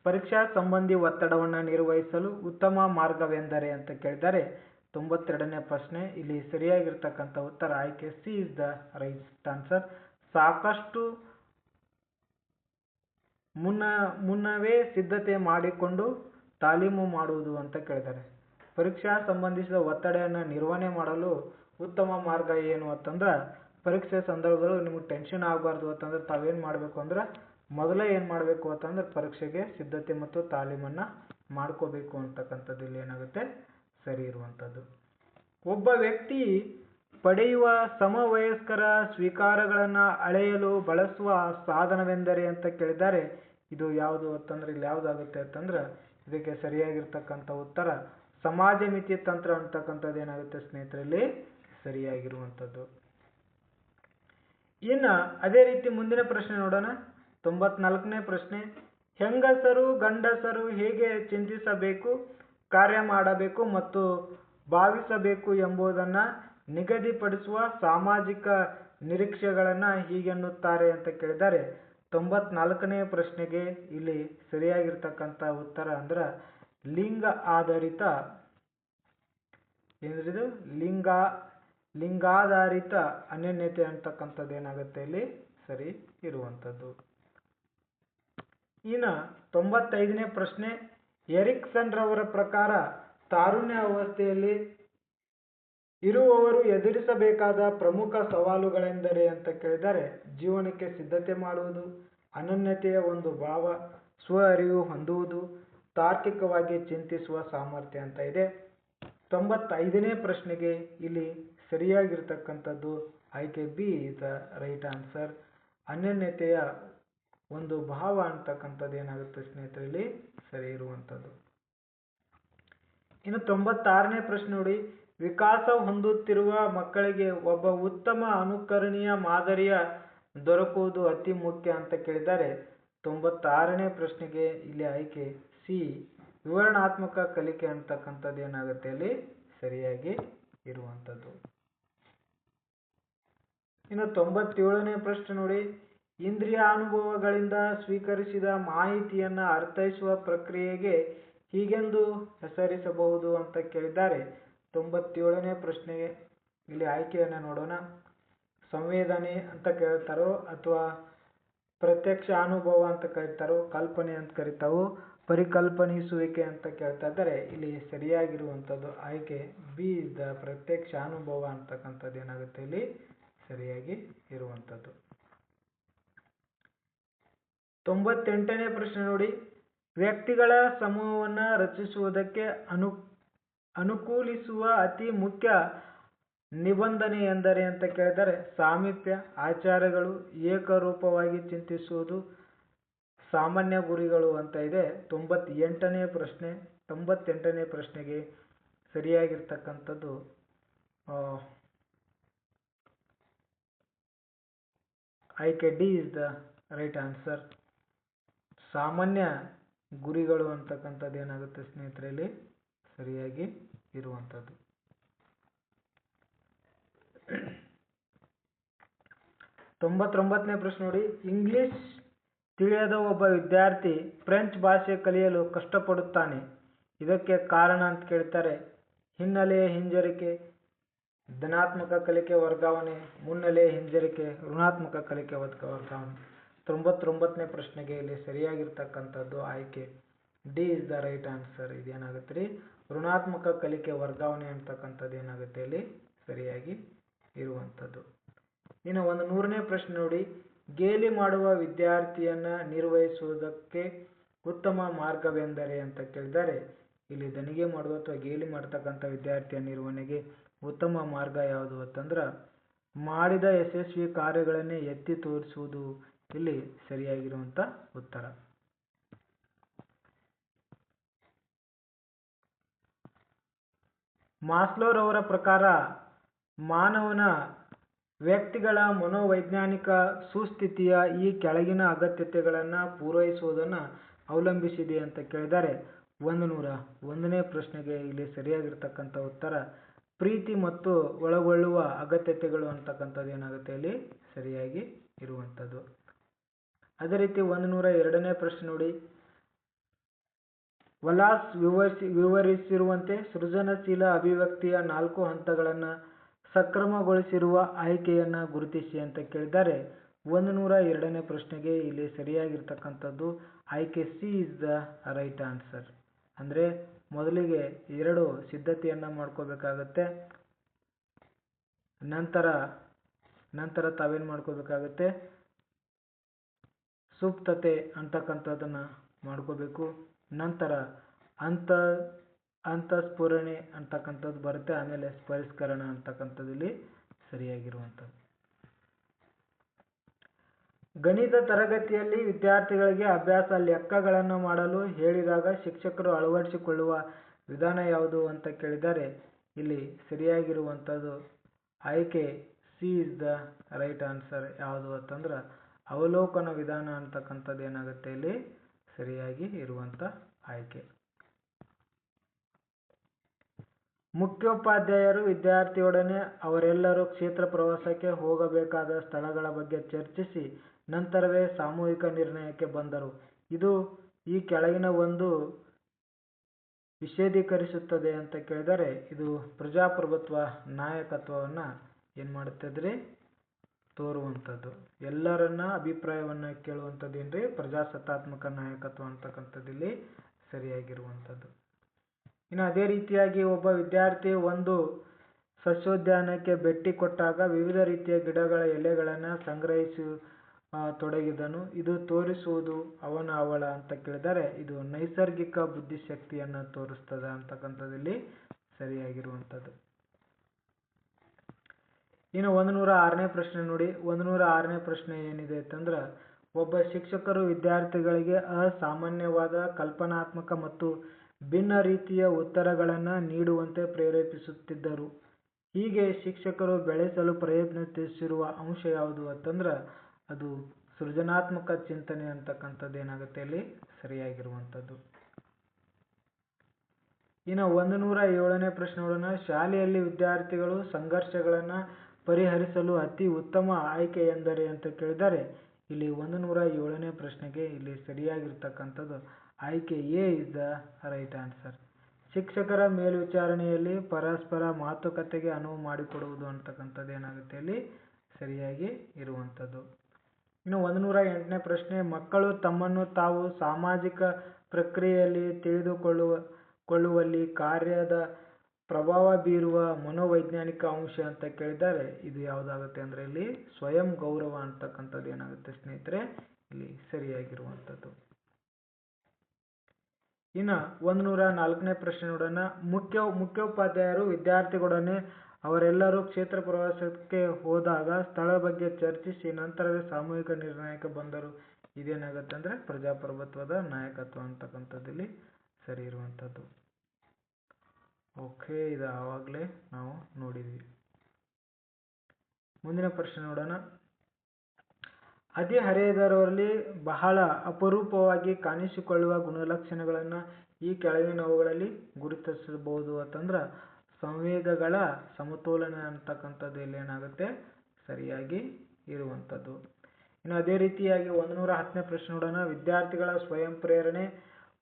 ಪರೀಕ್ಷಾ ಸಂಬಂಧಿ ಒತ್ತಡವನ್ನು ನಿರ್ವಹಿಸಲು ಉತ್ತಮ ಮಾರ್ಗವೆಂದರೆ ಅಂತ ಕೇಳಿದ್ದಾರೆ. 92ನೇ ಪ್ರಶ್ನೆ. ಇಲ್ಲಿ ಸರಿಯಾಗಿರ್ತಕ್ಕಂಥ ಉತ್ತರ ಆಯ್ಕೆ C is the right answer. ಸಾಕಷ್ಟು ಮುನ್ನವೇ ಸಿದ್ಧತೆ ಮಾಡಿಕೊಂಡು ತಾಲೀಮು ಮಾಡುವುದು ಅಂತ ಕೇಳಿದ್ದಾರೆ. ಪರೀಕ್ಷಾ ಸಂಬಂಧಿಸಿದ ಒತ್ತಡವನ್ನು ನಿರ್ವಹಣೆ ಮಾಡಲು ಉತ್ತಮ ಮಾರ್ಗ ಏನು ಅಂತಂದ್ರೆ, ಪರೀಕ್ಷೆ ಸಂದರ್ಭದಲ್ಲಿ ನಿಮಗೆ ಟೆನ್ಷನ್ ಆಗಬಾರ್ದು ಅಂತಂದ್ರೆ ತಾವೇನು ಮಾಡಬೇಕು ಅಂದ್ರೆ ಮೊದಲೇ ಏನು ಮಾಡಬೇಕು ಅಂತಂದ್ರೆ ಪರೀಕ್ಷೆಗೆ ಸಿದ್ಧತೆ ಮತ್ತು ತಾಲೀಮನ್ನ ಮಾಡ್ಕೋಬೇಕು ಅಂತಕ್ಕಂಥದ್ದು ಇಲ್ಲಿ ಏನಾಗುತ್ತೆ ಸರಿ ಇರುವಂಥದ್ದು. ಒಬ್ಬ ವ್ಯಕ್ತಿ ಪಡೆಯುವ ಸಮವಯಸ್ಕರ ಸ್ವೀಕಾರಗಳನ್ನು ಅಳೆಯಲು ಬಳಸುವ ಸಾಧನವೆಂದರೆ ಅಂತ ಕೇಳಿದ್ದಾರೆ. ಇದು ಯಾವುದು ಅಂತಂದ್ರೆ ಇಲ್ಲಿ ಯಾವುದಾಗುತ್ತೆ ಅಂತಂದ್ರೆ ಇದಕ್ಕೆ ಸರಿಯಾಗಿರ್ತಕ್ಕಂಥ ಉತ್ತರ ಸಮಾಜ ಮಿತಿ ತಂತ್ರ ಅಂತಕ್ಕಂಥದ್ದು ಏನಾಗುತ್ತೆ ಸ್ನೇಹಿತರಲ್ಲಿ ಸರಿಯಾಗಿರುವಂಥದ್ದು. ಇನ್ನು ಅದೇ ರೀತಿ ಮುಂದಿನ ಪ್ರಶ್ನೆ ನೋಡೋಣ. 94ನೇ ಪ್ರಶ್ನೆ. ಹೆಂಗಸರು ಗಂಡಸರು ಹೇಗೆ ಚಿಂತಿಸಬೇಕು, ಕಾರ್ಯ ಮಾಡಬೇಕು ಮತ್ತು ಭಾವಿಸಬೇಕು ಎಂಬುದನ್ನು ನಿಗದಿಪಡಿಸುವ ಸಾಮಾಜಿಕ ನಿರೀಕ್ಷೆಗಳನ್ನು ಹೀಗೆನ್ನುತ್ತಾರೆ ಅಂತ ಕೇಳಿದ್ದಾರೆ. 94ನೇ ಪ್ರಶ್ನೆಗೆ ಇಲ್ಲಿ ಸರಿಯಾಗಿರ್ತಕ್ಕಂಥ ಉತ್ತರ ಅಂದ್ರೆ ಲಿಂಗ ಆಧಾರಿತ ಏನಿದು ಲಿಂಗಾಧಾರಿತ ಅನನ್ಯತೆ ಅಂತಕ್ಕಂಥದ್ದು ಏನಾಗುತ್ತೆ ಇಲ್ಲಿ ಸರಿ ಇರುವಂಥದ್ದು. ಇನ್ನು 95ನೇ ಪ್ರಶ್ನೆ, ಎರಿಕ್ಸನ್ ರವರ ಪ್ರಕಾರ ತಾರುಣ್ಯ ಅವಸ್ಥೆಯಲ್ಲಿ ಇರುವವರು ಎದುರಿಸಬೇಕಾದ ಪ್ರಮುಖ ಸವಾಲುಗಳೆಂದರೆ ಅಂತ ಕೇಳಿದರೆ ಜೀವನಕ್ಕೆ ಸಿದ್ಧತೆ ಮಾಡುವುದು, ಅನನ್ಯತೆಯ ಒಂದು ಭಾವ, ಸ್ವ ಅರಿವು ಹೊಂದುವುದು, ತಾರ್ಕಿಕವಾಗಿ ಚಿಂತಿಸುವ ಸಾಮರ್ಥ್ಯ ಅಂತ ಇದೆ. 95ನೇ ಪ್ರಶ್ನೆಗೆ ಇಲ್ಲಿ ಸರಿಯಾಗಿರ್ತಕ್ಕಂಥದ್ದು ಆಯ್ಕೆ B is the right answer. ಅನನ್ಯತೆಯ ಒಂದು ಭಾವ ಅಂತಕ್ಕಂಥದ್ದು ಏನಾಗುತ್ತೆ ಸ್ನೇಹಿತರೆ ಇಲ್ಲಿ ಸರಿ ಇರುವಂಥದ್ದು. ಇನ್ನು 96ನೇ ಪ್ರಶ್ನೆ ನೋಡಿ, ವಿಕಾಸ ಹೊಂದುತ್ತಿರುವ ಮಕ್ಕಳಿಗೆ ಒಬ್ಬ ಉತ್ತಮ ಅನುಕರಣೀಯ ಮಾದರಿಯ ದೊರಕುವುದು ಅತಿ ಮುಖ್ಯ ಅಂತ ಕೇಳಿದ್ದಾರೆ. 96ನೇ ಪ್ರಶ್ನೆಗೆ ಇಲ್ಲಿ ಆಯ್ಕೆ ಸಿ ವಿವರಣಾತ್ಮಕ ಕಲಿಕೆ ಅಂತಕ್ಕಂಥದ್ದು ಏನಾಗುತ್ತೆ ಅಲ್ಲಿ ಸರಿಯಾಗಿ ಇರುವಂಥದ್ದು. ಇನ್ನು 97ನೇ ಪ್ರಶ್ನೆ ನೋಡಿ, ಇಂದ್ರಿಯಾನುಭವಗಳಿಂದ ಸ್ವೀಕರಿಸಿದ ಮಾಹಿತಿಯನ್ನ ಅರ್ಥೈಸುವ ಪ್ರಕ್ರಿಯೆಗೆ ಹೀಗೆಂದು ಹೆಸರಿಸಬಹುದು ಅಂತ ಕೇಳಿದ್ದಾರೆ. 97ನೇ ಪ್ರಶ್ನೆಗೆ ಇಲ್ಲಿ ಆಯ್ಕೆಯನ್ನು ನೋಡೋಣ. ಸಂವೇದನೆ ಅಂತ ಕೇಳ್ತಾರೋ ಅಥವಾ ಪ್ರತ್ಯಕ್ಷ ಅನುಭವ ಅಂತ ಕರೀತಾರೋ, ಕಲ್ಪನೆ ಅಂತ ಕರೀತಾವೋ, ಪರಿಕಲ್ಪನಿಸುವಿಕೆ ಅಂತ ಕೇಳ್ತಾ ಇದ್ದಾರೆ. ಇಲ್ಲಿ ಸರಿಯಾಗಿರುವಂಥದ್ದು ಆಯ್ಕೆ ಬಿ ಇಸ್ ದ ಪ್ರತ್ಯಕ್ಷ ಅನುಭವ ಅಂತಕ್ಕಂಥದ್ದು ಏನಾಗುತ್ತೆ ಇಲ್ಲಿ ಸರಿಯಾಗಿ ಇರುವಂಥದ್ದು. 98ನೇ ಪ್ರಶ್ನೆ ನೋಡಿ, ವ್ಯಕ್ತಿಗಳ ಸಮೂಹವನ್ನು ರಚಿಸುವುದಕ್ಕೆ ಅನುಕೂಲಿಸುವ ಅತಿ ಮುಖ್ಯ ನಿಬಂಧನೆ ಎಂದರೆ ಅಂತ ಕೇಳಿದರೆ ಸಾಮೀಪ್ಯ, ಆಚಾರಗಳು, ಏಕರೂಪವಾಗಿ ಚಿಂತಿಸುವುದು, ಸಾಮಾನ್ಯ ಗುರಿಗಳು ಅಂತ ಇದೆ. 98ನೇ ಪ್ರಶ್ನೆಗೆ ಸರಿಯಾಗಿರ್ತಕ್ಕಂಥದ್ದು ಆಯ್ಕೆ D is the right answer. ಸಾಮಾನ್ಯ ಗುರಿಗಳು ಅಂತಕ್ಕಂಥದ್ದು ಏನಾಗುತ್ತೆ ಸ್ನೇಹಿತರಲ್ಲಿ ಸರಿಯಾಗಿ ಇರುವಂಥದ್ದು. 99ನೇ ಪ್ರಶ್ನೆ ನೋಡಿ, ಇಂಗ್ಲಿಷ್ ತಿಳಿಯದ ಒಬ್ಬ ವಿದ್ಯಾರ್ಥಿ ಫ್ರೆಂಚ್ ಭಾಷೆ ಕಲಿಯಲು ಕಷ್ಟಪಡುತ್ತಾನೆ. ಇದಕ್ಕೆ ಕಾರಣ ಅಂತ ಕೇಳ್ತಾರೆ. ಹಿನ್ನೆಲೆಯ ಹಿಂಜರಿಕೆ, ಧನಾತ್ಮಕ ಕಲಿಕೆ ವರ್ಗಾವಣೆ, ಮುನ್ನೆಲೆಯ ಹಿಂಜರಿಕೆ, ಋಣಾತ್ಮಕ ಕಲಿಕೆ ವರ್ಗಾವಣೆ. 99ನೇ ಪ್ರಶ್ನೆಗೆ ಇಲ್ಲಿ ಸರಿಯಾಗಿರ್ತಕ್ಕಂಥದ್ದು ಆಯ್ಕೆ D is the right answer. ಇದೇನಾಗುತ್ತೆ ರೀ ಋಣಾತ್ಮಕ ಕಲಿಕೆ ವರ್ಗಾವಣೆ ಅಂತಕ್ಕಂಥದ್ದು ಏನಾಗುತ್ತೆ ಇಲ್ಲಿ ಸರಿಯಾಗಿ ಇರುವಂಥದ್ದು. ಇನ್ನು 100ನೇ ಪ್ರಶ್ನೆ ನೋಡಿ, ಗೇಲಿ ಮಾಡುವ ವಿದ್ಯಾರ್ಥಿಯನ್ನ ನಿರ್ವಹಿಸುವುದಕ್ಕೆ ಉತ್ತಮ ಮಾರ್ಗವೆಂದರೆ ಅಂತ ಕೇಳಿದ್ದಾರೆ. ಇಲ್ಲಿ ದನಿಗೆ ಮಾಡುವ ಅಥವಾ ಗೇಲಿ ಮಾಡ್ತಕ್ಕಂಥ ವಿದ್ಯಾರ್ಥಿಯ ನಿರ್ವಹಣೆಗೆ ಉತ್ತಮ ಮಾರ್ಗ ಯಾವುದು ಅಂತಂದ್ರೆ ಮಾಡಿದ ಯಶಸ್ವಿ ಕಾರ್ಯಗಳನ್ನೇ ಎತ್ತಿ ತೋರಿಸುವುದು ಇಲ್ಲಿ ಸರಿಯಾಗಿರುವಂಥ ಉತ್ತರ. ಮಾಸ್ಲೋರವರ ಪ್ರಕಾರ ಮಾನವನ ವ್ಯಕ್ತಿಗಳ ಮನೋವೈಜ್ಞಾನಿಕ ಸುಸ್ಥಿತಿಯ ಈ ಕೆಳಗಿನ ಅಗತ್ಯತೆಗಳನ್ನು ಪೂರೈಸುವುದನ್ನು ಅವಲಂಬಿಸಿದೆ ಅಂತ ಕೇಳಿದ್ದಾರೆ. 101ನೇ ಪ್ರಶ್ನೆಗೆ ಇಲ್ಲಿ ಸರಿಯಾಗಿರ್ತಕ್ಕಂಥ ಉತ್ತರ ಪ್ರೀತಿ ಮತ್ತು ಒಳಗೊಳ್ಳುವ ಅಗತ್ಯತೆಗಳು ಅಂತಕ್ಕಂಥದ್ದು ಏನಾಗುತ್ತೆ ಇಲ್ಲಿ ಸರಿಯಾಗಿ ಇರುವಂಥದ್ದು. ಅದೇ ರೀತಿ 102ನೇ ಪ್ರಶ್ನೆ ನೋಡಿ, ವಲಾಸ್ ವಿವರಿಸಿರುವಂತೆ ಸೃಜನಶೀಲ ಅಭಿವ್ಯಕ್ತಿಯ 4 ಹಂತಗಳನ್ನು ಸಕ್ರಮಗೊಳಿಸಿರುವ ಆಯ್ಕೆಯನ್ನು ಗುರುತಿಸಿ ಅಂತ ಕೇಳಿದ್ದಾರೆ. 102ನೇ ಪ್ರಶ್ನೆಗೆ ಇಲ್ಲಿ ಸರಿಯಾಗಿರ್ತಕ್ಕಂಥದ್ದು ಆಯ್ಕೆ C is the right answer. ಅಂದರೆ ಮೊದಲಿಗೆ 2 ಸಿದ್ಧತೆಯನ್ನು ಮಾಡ್ಕೋಬೇಕಾಗತ್ತೆ. ನಂತರ ತಾವೇನು ಮಾಡ್ಕೋಬೇಕಾಗತ್ತೆ, ಸುಪ್ತತೆ ಅಂತಕ್ಕಂಥದ್ದನ್ನು ಮಾಡ್ಕೋಬೇಕು. ನಂತರ ಅಂತಸ್ಫುರಣೆ ಅಂತಕ್ಕಂಥದ್ದು ಬರುತ್ತೆ. ಆಮೇಲೆ ಪರಿಷ್ಕರಣ ಅಂತಕ್ಕಂಥದ್ದು ಇಲ್ಲಿ ಸರಿಯಾಗಿರುವಂಥದ್ದು. ಗಣಿತ ತರಗತಿಯಲ್ಲಿ ವಿದ್ಯಾರ್ಥಿಗಳಿಗೆ ಅಭ್ಯಾಸ ಲೆಕ್ಕಗಳನ್ನು ಮಾಡಲು ಹೇಳಿದಾಗ ಶಿಕ್ಷಕರು ಅಳವಡಿಸಿಕೊಳ್ಳುವ ವಿಧಾನ ಯಾವುದು ಅಂತ ಕೇಳಿದ್ದಾರೆ. ಇಲ್ಲಿ ಸರಿಯಾಗಿರುವಂಥದ್ದು ಆಯ್ಕೆ C is the right answer. ಯಾವುದು ಅಂತಂದ್ರೆ ಅವಲೋಕನ ವಿಧಾನ ಅಂತಕ್ಕಂಥದ್ದು ಏನಾಗುತ್ತೆ ಇಲ್ಲಿ ಸರಿಯಾಗಿ ಇರುವಂಥ ಆಯ್ಕೆ. ಮುಖ್ಯೋಪಾಧ್ಯಾಯರು ವಿದ್ಯಾರ್ಥಿಯೊಡನೆ ಅವರೆಲ್ಲರೂ ಕ್ಷೇತ್ರ ಪ್ರವಾಸಕ್ಕೆ ಹೋಗಬೇಕಾದ ಸ್ಥಳಗಳ ಬಗ್ಗೆ ಚರ್ಚಿಸಿ ನಂತರವೇ ಸಾಮೂಹಿಕ ನಿರ್ಣಯಕ್ಕೆ ಬಂದರು. ಇದು ಈ ಕೆಳಗಿನ ಒಂದು ವಿಶದೀಕರಿಸುತ್ತದೆ ಅಂತ ಕೇಳಿದರೆ ಇದು ಪ್ರಜಾಪ್ರಭುತ್ವ ನಾಯಕತ್ವವನ್ನ ಏನ್ ಮಾಡುತ್ತದ್ರಿ ತೋರುವಂಥದ್ದು. ಎಲ್ಲರನ್ನ ಅಭಿಪ್ರಾಯವನ್ನ ಕೇಳುವಂಥದ್ದು ಏನ್ರಿ ಪ್ರಜಾಸತ್ತಾತ್ಮಕ ನಾಯಕತ್ವ ಅಂತಕ್ಕಂಥದ್ದು ಇಲ್ಲಿ ಸರಿಯಾಗಿರುವಂಥದ್ದು. ಇನ್ನು ಅದೇ ರೀತಿಯಾಗಿ ಒಬ್ಬ ವಿದ್ಯಾರ್ಥಿ ಒಂದು ಸಸ್ಯೋದ್ಯಾನಕ್ಕೆ ಭೇಟಿ ಕೊಟ್ಟಾಗ ವಿವಿಧ ರೀತಿಯ ಗಿಡಗಳ ಎಲೆಗಳನ್ನು ಸಂಗ್ರಹಿಸಿ ತೊಡಗಿದನು. ಇದು ತೋರಿಸುವುದು ಅವಳ ಅಂತ ಕೇಳಿದರೆ ಇದು ನೈಸರ್ಗಿಕ ಬುದ್ಧಿಶಕ್ತಿಯನ್ನು ತೋರಿಸ್ತದೆ ಅಂತಕ್ಕಂಥದ್ದು ಇಲ್ಲಿ ಸರಿಯಾಗಿರುವಂಥದ್ದು. ಇನ್ನು 106ನೇ ಪ್ರಶ್ನೆ ನೋಡಿ. 106ನೇ ಪ್ರಶ್ನೆ ಏನಿದೆ ಅಂತಂದ್ರೆ ಒಬ್ಬ ಶಿಕ್ಷಕರು ವಿದ್ಯಾರ್ಥಿಗಳಿಗೆ ಅಸಾಮಾನ್ಯವಾದ ಕಲ್ಪನಾತ್ಮಕ ಮತ್ತು ಭಿನ್ನ ರೀತಿಯ ಉತ್ತರಗಳನ್ನು ನೀಡುವಂತೆ ಪ್ರೇರೇಪಿಸುತ್ತಿದ್ದರು. ಹೀಗೆ ಶಿಕ್ಷಕರು ಬೆಳೆಸಲು ಪ್ರಯತ್ನಿಸಿರುವ ಅಂಶ ಯಾವುದು ಅಂತಂದ್ರೆ ಅದು ಸೃಜನಾತ್ಮಕ ಚಿಂತನೆ ಅಂತಕ್ಕಂಥದ್ದು ಏನಾಗುತ್ತೆ ಇಲ್ಲಿ ಸರಿಯಾಗಿರುವಂಥದ್ದು. ಇನ್ನು 107ನೇ ಪ್ರಶ್ನೆ ನೋಡೋಣ. ಶಾಲೆಯಲ್ಲಿ ವಿದ್ಯಾರ್ಥಿಗಳು ಸಂಘರ್ಷಗಳನ್ನು ಪರಿಹರಿಸಲು ಅತಿ ಉತ್ತಮ ಆಯ್ಕೆ ಎಂದರೆ ಅಂತ ಕೇಳಿದರೆ ಇಲ್ಲಿ 107ನೇ ಪ್ರಶ್ನೆಗೆ ಇಲ್ಲಿ ಸರಿಯಾಗಿರ್ತಕ್ಕಂಥದ್ದು ಆಯ್ಕೆ A is the right answer. ಶಿಕ್ಷಕರ ಮೇಲ್ವಿಚಾರಣೆಯಲ್ಲಿ ಪರಸ್ಪರ ಮಾತುಕತೆಗೆ ಅನುವು ಮಾಡಿಕೊಡುವುದು ಅಂತಕ್ಕಂಥದ್ದು ಏನಾಗುತ್ತೆ ಇಲ್ಲಿ ಸರಿಯಾಗಿ ಇರುವಂಥದ್ದು. ಇನ್ನು 108ನೇ ಪ್ರಶ್ನೆ ಮಕ್ಕಳು ತಮ್ಮನ್ನು ತಾವು ಸಾಮಾಜಿಕ ಪ್ರಕ್ರಿಯೆಯಲ್ಲಿ ತಿಳಿದುಕೊಳ್ಳುವಲ್ಲಿ ಕಾರ್ಯದ ಪ್ರಭಾವ ಬೀರುವ ಮನೋವೈಜ್ಞಾನಿಕ ಅಂಶ ಅಂತ ಕೇಳಿದರೆ ಇದು ಯಾವುದಾಗುತ್ತೆ ಅಂದ್ರೆ ಇಲ್ಲಿ ಸ್ವಯಂ ಗೌರವ ಅಂತಕ್ಕಂಥದ್ದು ಏನಾಗುತ್ತೆ ಸ್ನೇಹಿತರೆ ಇಲ್ಲಿ ಸರಿಯಾಗಿರುವಂಥದ್ದು. ಇನ್ನು 104ನೇ ಪ್ರಶ್ನೆ ನೋಡೋಣ. ಮುಖ್ಯೋಪಾಧ್ಯಾಯರು ವಿದ್ಯಾರ್ಥಿಗಳೊಡನೆ ಅವರೆಲ್ಲರೂ ಕ್ಷೇತ್ರ ಪ್ರವಾಸಕ್ಕೆ ಹೋದಾಗ ಸ್ಥಳ ಬಗ್ಗೆ ಚರ್ಚಿಸಿ ನಂತರವೇ ಸಾಮೂಹಿಕ ನಿರ್ಣಯಕ್ಕೆ ಬಂದರು. ಇದೇನಾಗುತ್ತೆ ಅಂದ್ರೆ ಪ್ರಜಾಪ್ರಭುತ್ವದ ನಾಯಕತ್ವ ಅಂತಕ್ಕಂಥದ್ದು ಇಲ್ಲಿ ಸರಿ ಇರುವಂಥದ್ದು. ಓಕೆ, ಇದು ಆವಾಗಲೇ ನಾವು ನೋಡಿದ್ವಿ. ಮುಂದಿನ ಪ್ರಶ್ನೆ ನೋಡೋಣ. ಹದಿಹರೆಯದವರಲ್ಲಿ ಬಹಳ ಅಪರೂಪವಾಗಿ ಕಾಣಿಸಿಕೊಳ್ಳುವ ಗುಣಲಕ್ಷಣಗಳನ್ನು ಈ ಕೆಳಗಿನವುಗಳಲ್ಲಿ ಗುರುತಿಸಬಹುದು ಅಂತಂದ್ರೆ ಸಂವೇಗಗಳ ಸಮತೋಲನ ಅಂತಕ್ಕಂಥದ್ದು ಇಲ್ಲಿ ಏನಾಗುತ್ತೆ ಸರಿಯಾಗಿ ಇರುವಂಥದ್ದು. ಇನ್ನು ಅದೇ ರೀತಿಯಾಗಿ 110ನೇ ಪ್ರಶ್ನೆ ನೋಡೋಣ. ವಿದ್ಯಾರ್ಥಿಗಳ ಸ್ವಯಂ ಪ್ರೇರಣೆ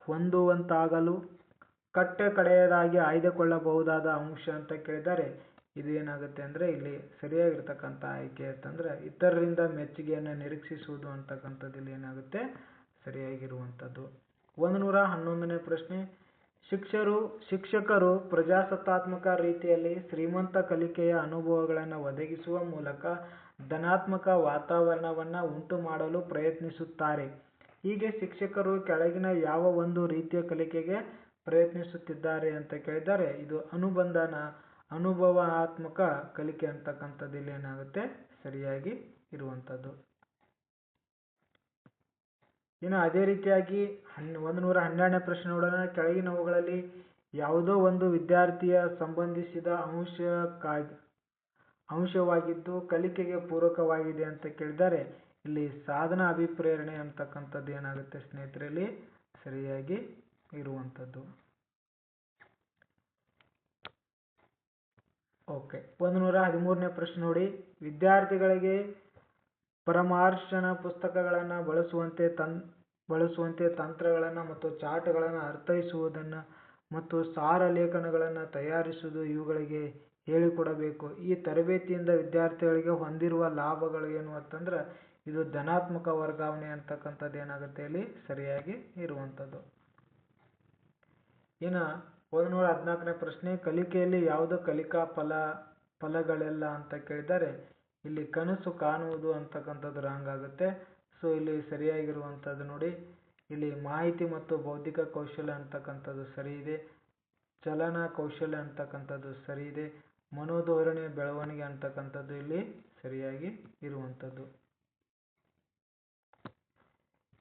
ಹೊಂದುವಂತಾಗಲು ಕಡೆಯದಾಗಿ ಆಯ್ದುಕೊಳ್ಳಬಹುದಾದ ಅಂಶ ಅಂತ ಕೇಳಿದರೆ ಇದು ಏನಾಗುತ್ತೆ ಅಂದ್ರೆ ಇಲ್ಲಿ ಸರಿಯಾಗಿರ್ತಕ್ಕಂಥ ಆಯ್ಕೆ ಅಂತಂದ್ರೆ ಇತರರಿಂದ ಮೆಚ್ಚುಗೆಯನ್ನು ನಿರೀಕ್ಷಿಸುವುದು ಅಂತಕ್ಕಂಥದ್ದು ಇಲ್ಲಿ ಏನಾಗುತ್ತೆ ಸರಿಯಾಗಿರುವಂಥದ್ದು. 111ನೇ ಪ್ರಶ್ನೆ. ಶಿಕ್ಷಕರು ಪ್ರಜಾಸತ್ತಾತ್ಮಕ ರೀತಿಯಲ್ಲಿ ಶ್ರೀಮಂತ ಕಲಿಕೆಯ ಅನುಭವಗಳನ್ನು ಒದಗಿಸುವ ಮೂಲಕ ಧನಾತ್ಮಕ ವಾತಾವರಣವನ್ನು ಉಂಟು ಮಾಡಲು ಪ್ರಯತ್ನಿಸುತ್ತಾರೆ. ಹೀಗೆ ಶಿಕ್ಷಕರು ಕೆಳಗಿನ ಯಾವ ಒಂದು ರೀತಿಯ ಕಲಿಕೆಗೆ ಪ್ರಯತ್ನಿಸುತ್ತಿದ್ದಾರೆ ಅಂತ ಕೇಳಿದರೆ ಇದು ಅನುಭವಾತ್ಮಕ ಕಲಿಕೆ ಅಂತಕ್ಕಂಥದ್ದು ಇಲ್ಲಿ ಏನಾಗುತ್ತೆ ಸರಿಯಾಗಿ ಇರುವಂಥದ್ದು. ಇನ್ನು ಅದೇ ರೀತಿಯಾಗಿ 112ನೇ ಪ್ರಶ್ನೆ ನೋಡೋಣ. ಕೆಳಗಿನವುಗಳಲ್ಲಿ ಯಾವುದೋ ಒಂದು ವಿದ್ಯಾರ್ಥಿಯ ಸಂಬಂಧಿಸಿದ ಅಂಶವಾಗಿದ್ದು ಕಲಿಕೆಗೆ ಪೂರಕವಾಗಿದೆ ಅಂತ ಕೇಳಿದರೆ ಇಲ್ಲಿ ಸಾಧನ ಅಭಿಪ್ರೇರಣೆ ಅಂತಕ್ಕಂಥದ್ದು ಏನಾಗುತ್ತೆ ಸ್ನೇಹಿತರಲ್ಲಿ ಸರಿಯಾಗಿ ಇರುವಂಥದ್ದು. ಓಕೆ, 113ನೇ ಪ್ರಶ್ನೆ ನೋಡಿ. ವಿದ್ಯಾರ್ಥಿಗಳಿಗೆ ಪರಾಮರ್ಶನ ಪುಸ್ತಕಗಳನ್ನು ಬಳಸುವಂತೆ ತಂತ್ರಗಳನ್ನು ಮತ್ತು ಚಾರ್ಟ್ಗಳನ್ನು ಅರ್ಥೈಸುವುದನ್ನು ಮತ್ತು ಸಾರ ಲೇಖನಗಳನ್ನು ತಯಾರಿಸುವುದು ಇವುಗಳಿಗೆ ಹೇಳಿಕೊಡಬೇಕು. ಈ ತರಬೇತಿಯಿಂದ ವಿದ್ಯಾರ್ಥಿಗಳಿಗೆ ಹೊಂದಿರುವ ಲಾಭಗಳು ಏನು ಅಂತಂದ್ರೆ ಇದು ಧನಾತ್ಮಕ ವರ್ಗಾವಣೆ ಅಂತಕ್ಕಂಥದ್ದು ಏನಾಗುತ್ತೆ ಇಲ್ಲಿ ಸರಿಯಾಗಿ ಇರುವಂಥದ್ದು. ಇನ್ನು 114ನೇ ಪ್ರಶ್ನೆ. ಕಲಿಕೆಯಲ್ಲಿ ಯಾವುದು ಕಲಿಕಾ ಫಲಗಳೆಲ್ಲ ಅಂತ ಕೇಳಿದರೆ ಇಲ್ಲಿ ಕನಸು ಕಾಣುವುದು ಅಂತಕ್ಕಂಥದ್ದು ರಾಂಗ್ ಆಗುತ್ತೆ. ಸೊ ಇಲ್ಲಿ ಸರಿಯಾಗಿರುವಂಥದ್ದು ನೋಡಿ ಇಲ್ಲಿ ಮಾಹಿತಿ ಮತ್ತು ಬೌದ್ಧಿಕ ಕೌಶಲ್ಯ ಅಂತಕ್ಕಂಥದ್ದು ಸರಿ ಇದೆ. ಚಲನ ಕೌಶಲ್ಯ ಅಂತಕ್ಕಂಥದ್ದು ಸರಿ ಇದೆ. ಮನೋಧೋರಣೆ ಬೆಳವಣಿಗೆ ಅಂತಕ್ಕಂಥದ್ದು ಇಲ್ಲಿ ಸರಿಯಾಗಿ ಇರುವಂಥದ್ದು.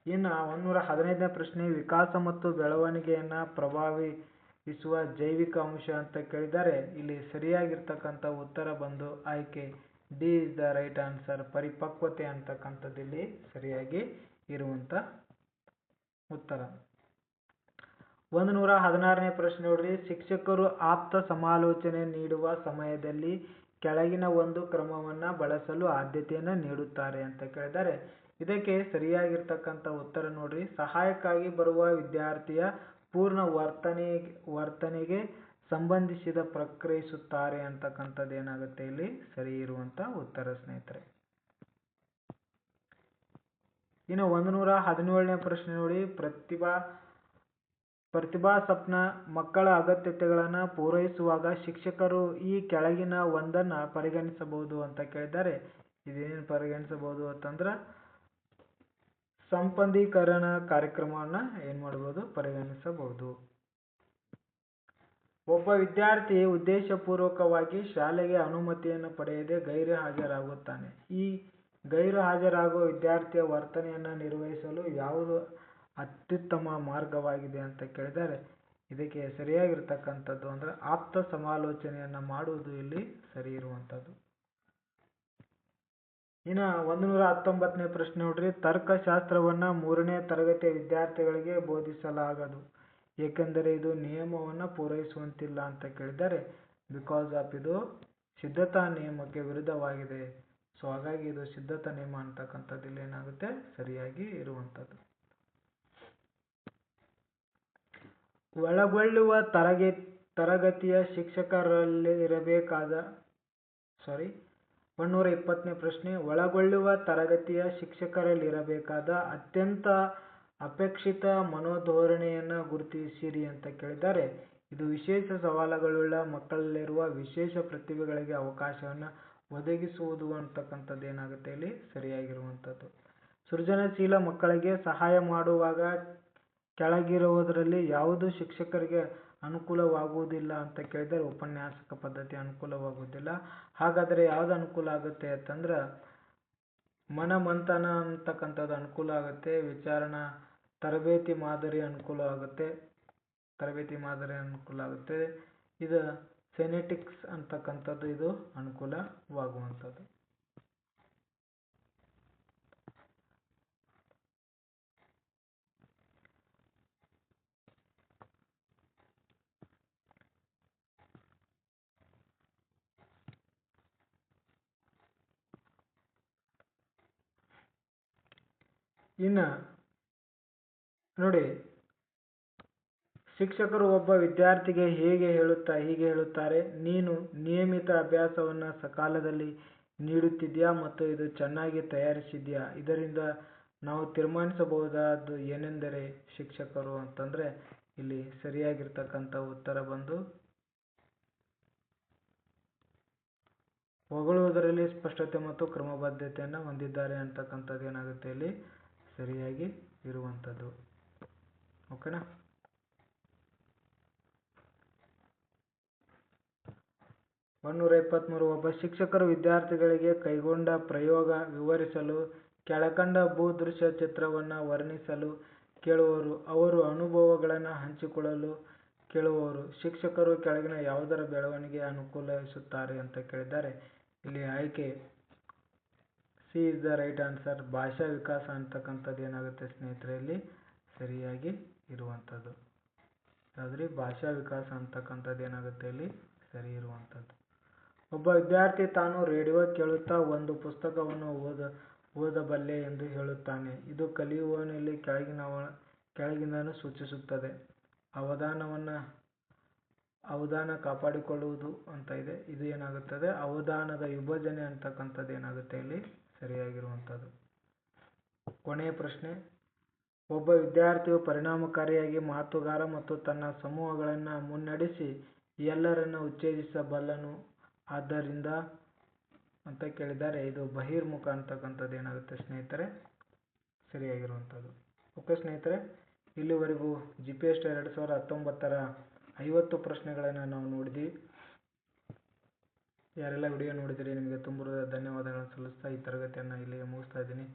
ಇನ್ನು 115ನೇ ಪ್ರಶ್ನೆ. ವಿಕಾಸ ಮತ್ತು ಬೆಳವಣಿಗೆಯನ್ನು ಪ್ರಭಾವಿಸುವ ಜೈವಿಕ ಅಂಶ ಅಂತ ಕೇಳಿದರೆ ಇಲ್ಲಿ ಸರಿಯಾಗಿರ್ತಕ್ಕಂಥ ಉತ್ತರ ಬಂದು ಆಯ್ಕೆ D is the right answer. ಪರಿಪಕ್ವತೆ ಅಂತಕ್ಕಂಥದ್ದು ಇಲ್ಲಿ ಸರಿಯಾಗಿ ಇರುವಂಥ ಉತ್ತರ. 116ನೇ ಪ್ರಶ್ನೆ ನೋಡ್ರಿ, ಶಿಕ್ಷಕರು ಆಪ್ತ ಸಮಾಲೋಚನೆ ನೀಡುವ ಸಮಯದಲ್ಲಿ ಕೆಳಗಿನ ಒಂದು ಕ್ರಮವನ್ನು ಬಳಸಲು ಆದ್ಯತೆಯನ್ನು ನೀಡುತ್ತಾರೆ ಅಂತ ಕೇಳಿದ್ದಾರೆ. ಇದಕ್ಕೆ ಸರಿಯಾಗಿರ್ತಕ್ಕಂಥ ಉತ್ತರ ನೋಡ್ರಿ, ಸಹಾಯಕ್ಕಾಗಿ ಬರುವ ವಿದ್ಯಾರ್ಥಿಯ ಪೂರ್ಣ ವರ್ತನೆಗೆ ಸಂಬಂಧಿಸಿದ ಪ್ರಕ್ರಿಯಿಸುತ್ತಾರೆ ಅಂತಕ್ಕಂಥದ್ದು ಏನಾಗುತ್ತೆ ಇಲ್ಲಿ ಸರಿ ಇರುವಂತ ಉತ್ತರ ಸ್ನೇಹಿತರೆ. ಇನ್ನು 117ನೇ ಪ್ರಶ್ನೆ ನೋಡಿ, ಪ್ರತಿಭಾಸಂಪನ್ನ ಮಕ್ಕಳ ಅಗತ್ಯತೆಗಳನ್ನು ಪೂರೈಸುವಾಗ ಶಿಕ್ಷಕರು ಈ ಕೆಳಗಿನ ಒಂದನ್ನು ಪರಿಗಣಿಸಬಹುದು ಅಂತ ಕೇಳಿದ್ದಾರೆ. ಇದೇನು ಪರಿಗಣಿಸಬಹುದು ಅಂತಂದ್ರೆ ಸಂಪದೀಕರಣ ಕಾರ್ಯಕ್ರಮವನ್ನ ಏನ್ ಮಾಡಬಹುದು ಪರಿಗಣಿಸಬಹುದು. ಒಬ್ಬ ವಿದ್ಯಾರ್ಥಿ ಉದ್ದೇಶಪೂರ್ವಕವಾಗಿ ಶಾಲೆಗೆ ಅನುಮತಿಯನ್ನು ಪಡೆಯದೆ ಗೈರು ಹಾಜರಾಗುತ್ತಾನೆ. ಈ ಗೈರು ಹಾಜರಾಗುವ ವಿದ್ಯಾರ್ಥಿಯ ವರ್ತನೆಯನ್ನು ನಿರ್ವಹಿಸಲು ಯಾವುದು ಅತ್ಯುತ್ತಮ ಮಾರ್ಗವಾಗಿದೆ ಅಂತ ಕೇಳಿದರೆ ಇದಕ್ಕೆ ಸರಿಯಾಗಿರ್ತಕ್ಕಂಥದ್ದು ಅಂದ್ರೆ ಆಪ್ತ ಸಮಾಲೋಚನೆಯನ್ನ ಮಾಡುವುದು ಇಲ್ಲಿ ಸರಿ ಇರುವಂತದ್ದು. ಇನ್ನು 119ನೇ ಪ್ರಶ್ನೆ ನೋಡ್ರಿ, ತರ್ಕಶಾಸ್ತ್ರವನ್ನ 3ನೇ ತರಗತಿಯ ವಿದ್ಯಾರ್ಥಿಗಳಿಗೆ ಬೋಧಿಸಲಾಗದು ಏಕೆಂದರೆ ಇದು ನಿಯಮವನ್ನ ಪೂರೈಸುವಂತಿಲ್ಲ ಅಂತ ಕೇಳಿದರೆ ಬಿಕಾಸ್ ಆಫ್ ಇದು ಸಿದ್ಧತಾ ನಿಯಮಕ್ಕೆ ವಿರುದ್ಧವಾಗಿದೆ. ಸೊ ಹಾಗಾಗಿ ಇದು ಸಿದ್ಧತಾ ನಿಯಮ ಅಂತಕ್ಕಂಥದ್ದು ಇಲ್ಲಿ ಏನಾಗುತ್ತೆ ಸರಿಯಾಗಿ ಇರುವಂತದ್ದು. ಒಳಗೊಳ್ಳುವ ತರಗತಿಯ ಶಿಕ್ಷಕರಲ್ಲಿರಬೇಕಾದ 120ನೇ ಪ್ರಶ್ನೆ, ಒಳಗೊಳ್ಳುವ ತರಗತಿಯ ಶಿಕ್ಷಕರಲ್ಲಿರಬೇಕಾದ ಅತ್ಯಂತ ಅಪೇಕ್ಷಿತ ಮನೋಧೋರಣೆಯನ್ನು ಗುರುತಿಸಿರಿ ಅಂತ ಕೇಳಿದ್ದಾರೆ. ಇದು ವಿಶೇಷ ಸವಾಲುಗಳುಳ್ಳ ಮಕ್ಕಳಲ್ಲಿರುವ ವಿಶೇಷ ಪ್ರತಿಭೆಗಳಿಗೆ ಅವಕಾಶವನ್ನು ಒದಗಿಸುವುದು ಅಂತಕ್ಕಂಥದ್ದು ಏನಾಗುತ್ತೆ ಇಲ್ಲಿ ಸರಿಯಾಗಿರುವಂಥದ್ದು. ಸೃಜನಶೀಲ ಮಕ್ಕಳಿಗೆ ಸಹಾಯ ಮಾಡುವಾಗ ಕೆಳಗಿರುವುದರಲ್ಲಿ ಯಾವುದು ಶಿಕ್ಷಕರಿಗೆ ಅನುಕೂಲವಾಗುವುದಿಲ್ಲ ಅಂತ ಕೇಳಿದರೆ ಉಪನ್ಯಾಸಕ ಪದ್ಧತಿ ಅನುಕೂಲವಾಗುವುದಿಲ್ಲ. ಹಾಗಾದರೆ ಯಾವ್ದು ಅನುಕೂಲ ಆಗುತ್ತೆ ಅಂತಂದ್ರೆ ಮನಮಂಥನ ಅಂತಕ್ಕಂಥದ್ದು ಅನುಕೂಲ ಆಗುತ್ತೆ. ವಿಚಾರಣಾ ತರಬೇತಿ ಮಾದರಿ ಅನುಕೂಲ ಆಗುತ್ತೆ. ಇದು ಸೆನೆಟಿಕ್ಸ್ ಅಂತಕ್ಕಂಥದ್ದು ಇದು ಅನುಕೂಲವಾಗುವಂಥದ್ದು. ಇನ್ನು ನೋಡಿ, ಶಿಕ್ಷಕರು ಒಬ್ಬ ವಿದ್ಯಾರ್ಥಿಗೆ ಹೀಗೆ ಹೇಳುತ್ತಾರೆ, ನೀನು ನಿಯಮಿತ ಅಭ್ಯಾಸವನ್ನು ಸಕಾಲದಲ್ಲಿ ನೀಡುತ್ತಿದ್ಯಾ ಮತ್ತು ಇದು ಚೆನ್ನಾಗಿ ತಯಾರಿಸಿದ್ಯಾ. ಇದರಿಂದ ನಾವು ತೀರ್ಮಾನಿಸಬಹುದಾದ್ದು ಏನೆಂದರೆ ಶಿಕ್ಷಕರು ಅಂತಂದ್ರೆ ಇಲ್ಲಿ ಸರಿಯಾಗಿರ್ತಕ್ಕಂಥ ಉತ್ತರ ಬಂದು ಹೊಗಳುವುದರಲ್ಲಿ ಸ್ಪಷ್ಟತೆ ಮತ್ತು ಕ್ರಮಬದ್ಧತೆಯನ್ನು ಹೊಂದಿದ್ದಾರೆ ಅಂತಕ್ಕಂಥದ್ದು ಏನಾಗುತ್ತೆ ಇಲ್ಲಿ ಸರಿಯಾಗಿ ಇರುವಂಥದ್ದು. ಓಕೆನಾ. 123, ಒಬ್ಬ ಶಿಕ್ಷಕರು ವಿದ್ಯಾರ್ಥಿಗಳಿಗೆ ಕೈಗೊಂಡ ಪ್ರಯೋಗ ವಿವರಿಸಲು ಕೆಳಕಂಡ ಭೂದೃಶ್ಯ ಚಿತ್ರವನ್ನು ವರ್ಣಿಸಲು ಕೇಳುವರು. ಅವರು ಅನುಭವಗಳನ್ನು ಹಂಚಿಕೊಳ್ಳಲು ಕೇಳುವವರು. ಶಿಕ್ಷಕರು ಕೆಳಗಿನ ಯಾವುದರ ಬೆಳವಣಿಗೆ ಅನುಕೂಲಿಸುತ್ತಾರೆ ಅಂತ ಕೇಳಿದ್ದಾರೆ. ಇಲ್ಲಿ ಆಯ್ಕೆ C is the right answer. ಭಾಷಾ ವಿಕಾಸ ಅಂತಕ್ಕಂಥದ್ದು ಏನಾಗುತ್ತೆ ಸ್ನೇಹಿತರೆ ಇಲ್ಲಿ ಸರಿಯಾಗಿ ಇರುವಂಥದ್ದು. ಯಾವ್ದ್ರಿ ಭಾಷಾ ವಿಕಾಸ ಅಂತಕ್ಕಂಥದ್ದು ಏನಾಗುತ್ತೆ ಇಲ್ಲಿ ಸರಿ ಇರುವಂಥದ್ದು. ಒಬ್ಬ ವಿದ್ಯಾರ್ಥಿ ತಾನು ರೇಡಿಯೋ ಕೇಳುತ್ತಾ ಒಂದು ಪುಸ್ತಕವನ್ನು ಓದಬಲ್ಲೆ ಎಂದು ಹೇಳುತ್ತಾನೆ. ಇದು ಕಲಿಯುವವನಲ್ಲಿ ಕೆಳಗಿನದನ್ನು ಸೂಚಿಸುತ್ತದೆ. ಅವಧಾನ ಕಾಪಾಡಿಕೊಳ್ಳುವುದು ಅಂತ ಇದೆ. ಇದು ಏನಾಗುತ್ತದೆ ಅವಧಾನದ ವಿಭಜನೆ ಅಂತಕ್ಕಂಥದ್ದು ಏನಾಗುತ್ತೆ ಇಲ್ಲಿ ಸರಿಯಾಗಿರುವಂಥದ್ದು. ಕೊನೆಯ ಪ್ರಶ್ನೆ, ಒಬ್ಬ ವಿದ್ಯಾರ್ಥಿಯು ಪರಿಣಾಮಕಾರಿಯಾಗಿ ಮಾತುಗಾರ ಮತ್ತು ತನ್ನ ಸಮೂಹಗಳನ್ನು ಮುನ್ನಡೆಸಿ ಎಲ್ಲರನ್ನ ಉತ್ತೇಜಿಸಬಲ್ಲನು. ಆದ್ದರಿಂದ ಅಂತ ಕೇಳಿದ್ದಾರೆ. ಇದು ಬಹಿರ್ಮುಖ ಅಂತಕ್ಕಂಥದ್ದು ಏನಾಗುತ್ತೆ ಸ್ನೇಹಿತರೆ ಸರಿಯಾಗಿರುವಂಥದ್ದು. ಓಕೆ ಸ್ನೇಹಿತರೆ, ಇಲ್ಲಿವರೆಗೂ GPST 2019ರ 50 ಪ್ರಶ್ನೆಗಳನ್ನು ನಾವು ನೋಡಿದ್ವಿ. ಯಾರೆಲ್ಲ ವಿಡಿಯೋ ನೋಡಿದಿರಿ ನಿಮಗೆ ತುಂಬ ಧನ್ಯವಾದಗಳನ್ನು ಸಲ್ಲಿಸ್ತಾ ಈ ತರಗತಿಯನ್ನು ಇಲ್ಲಿಗೆ ಮುಗಿಸ್ತಾ ಇದ್ದೀನಿ.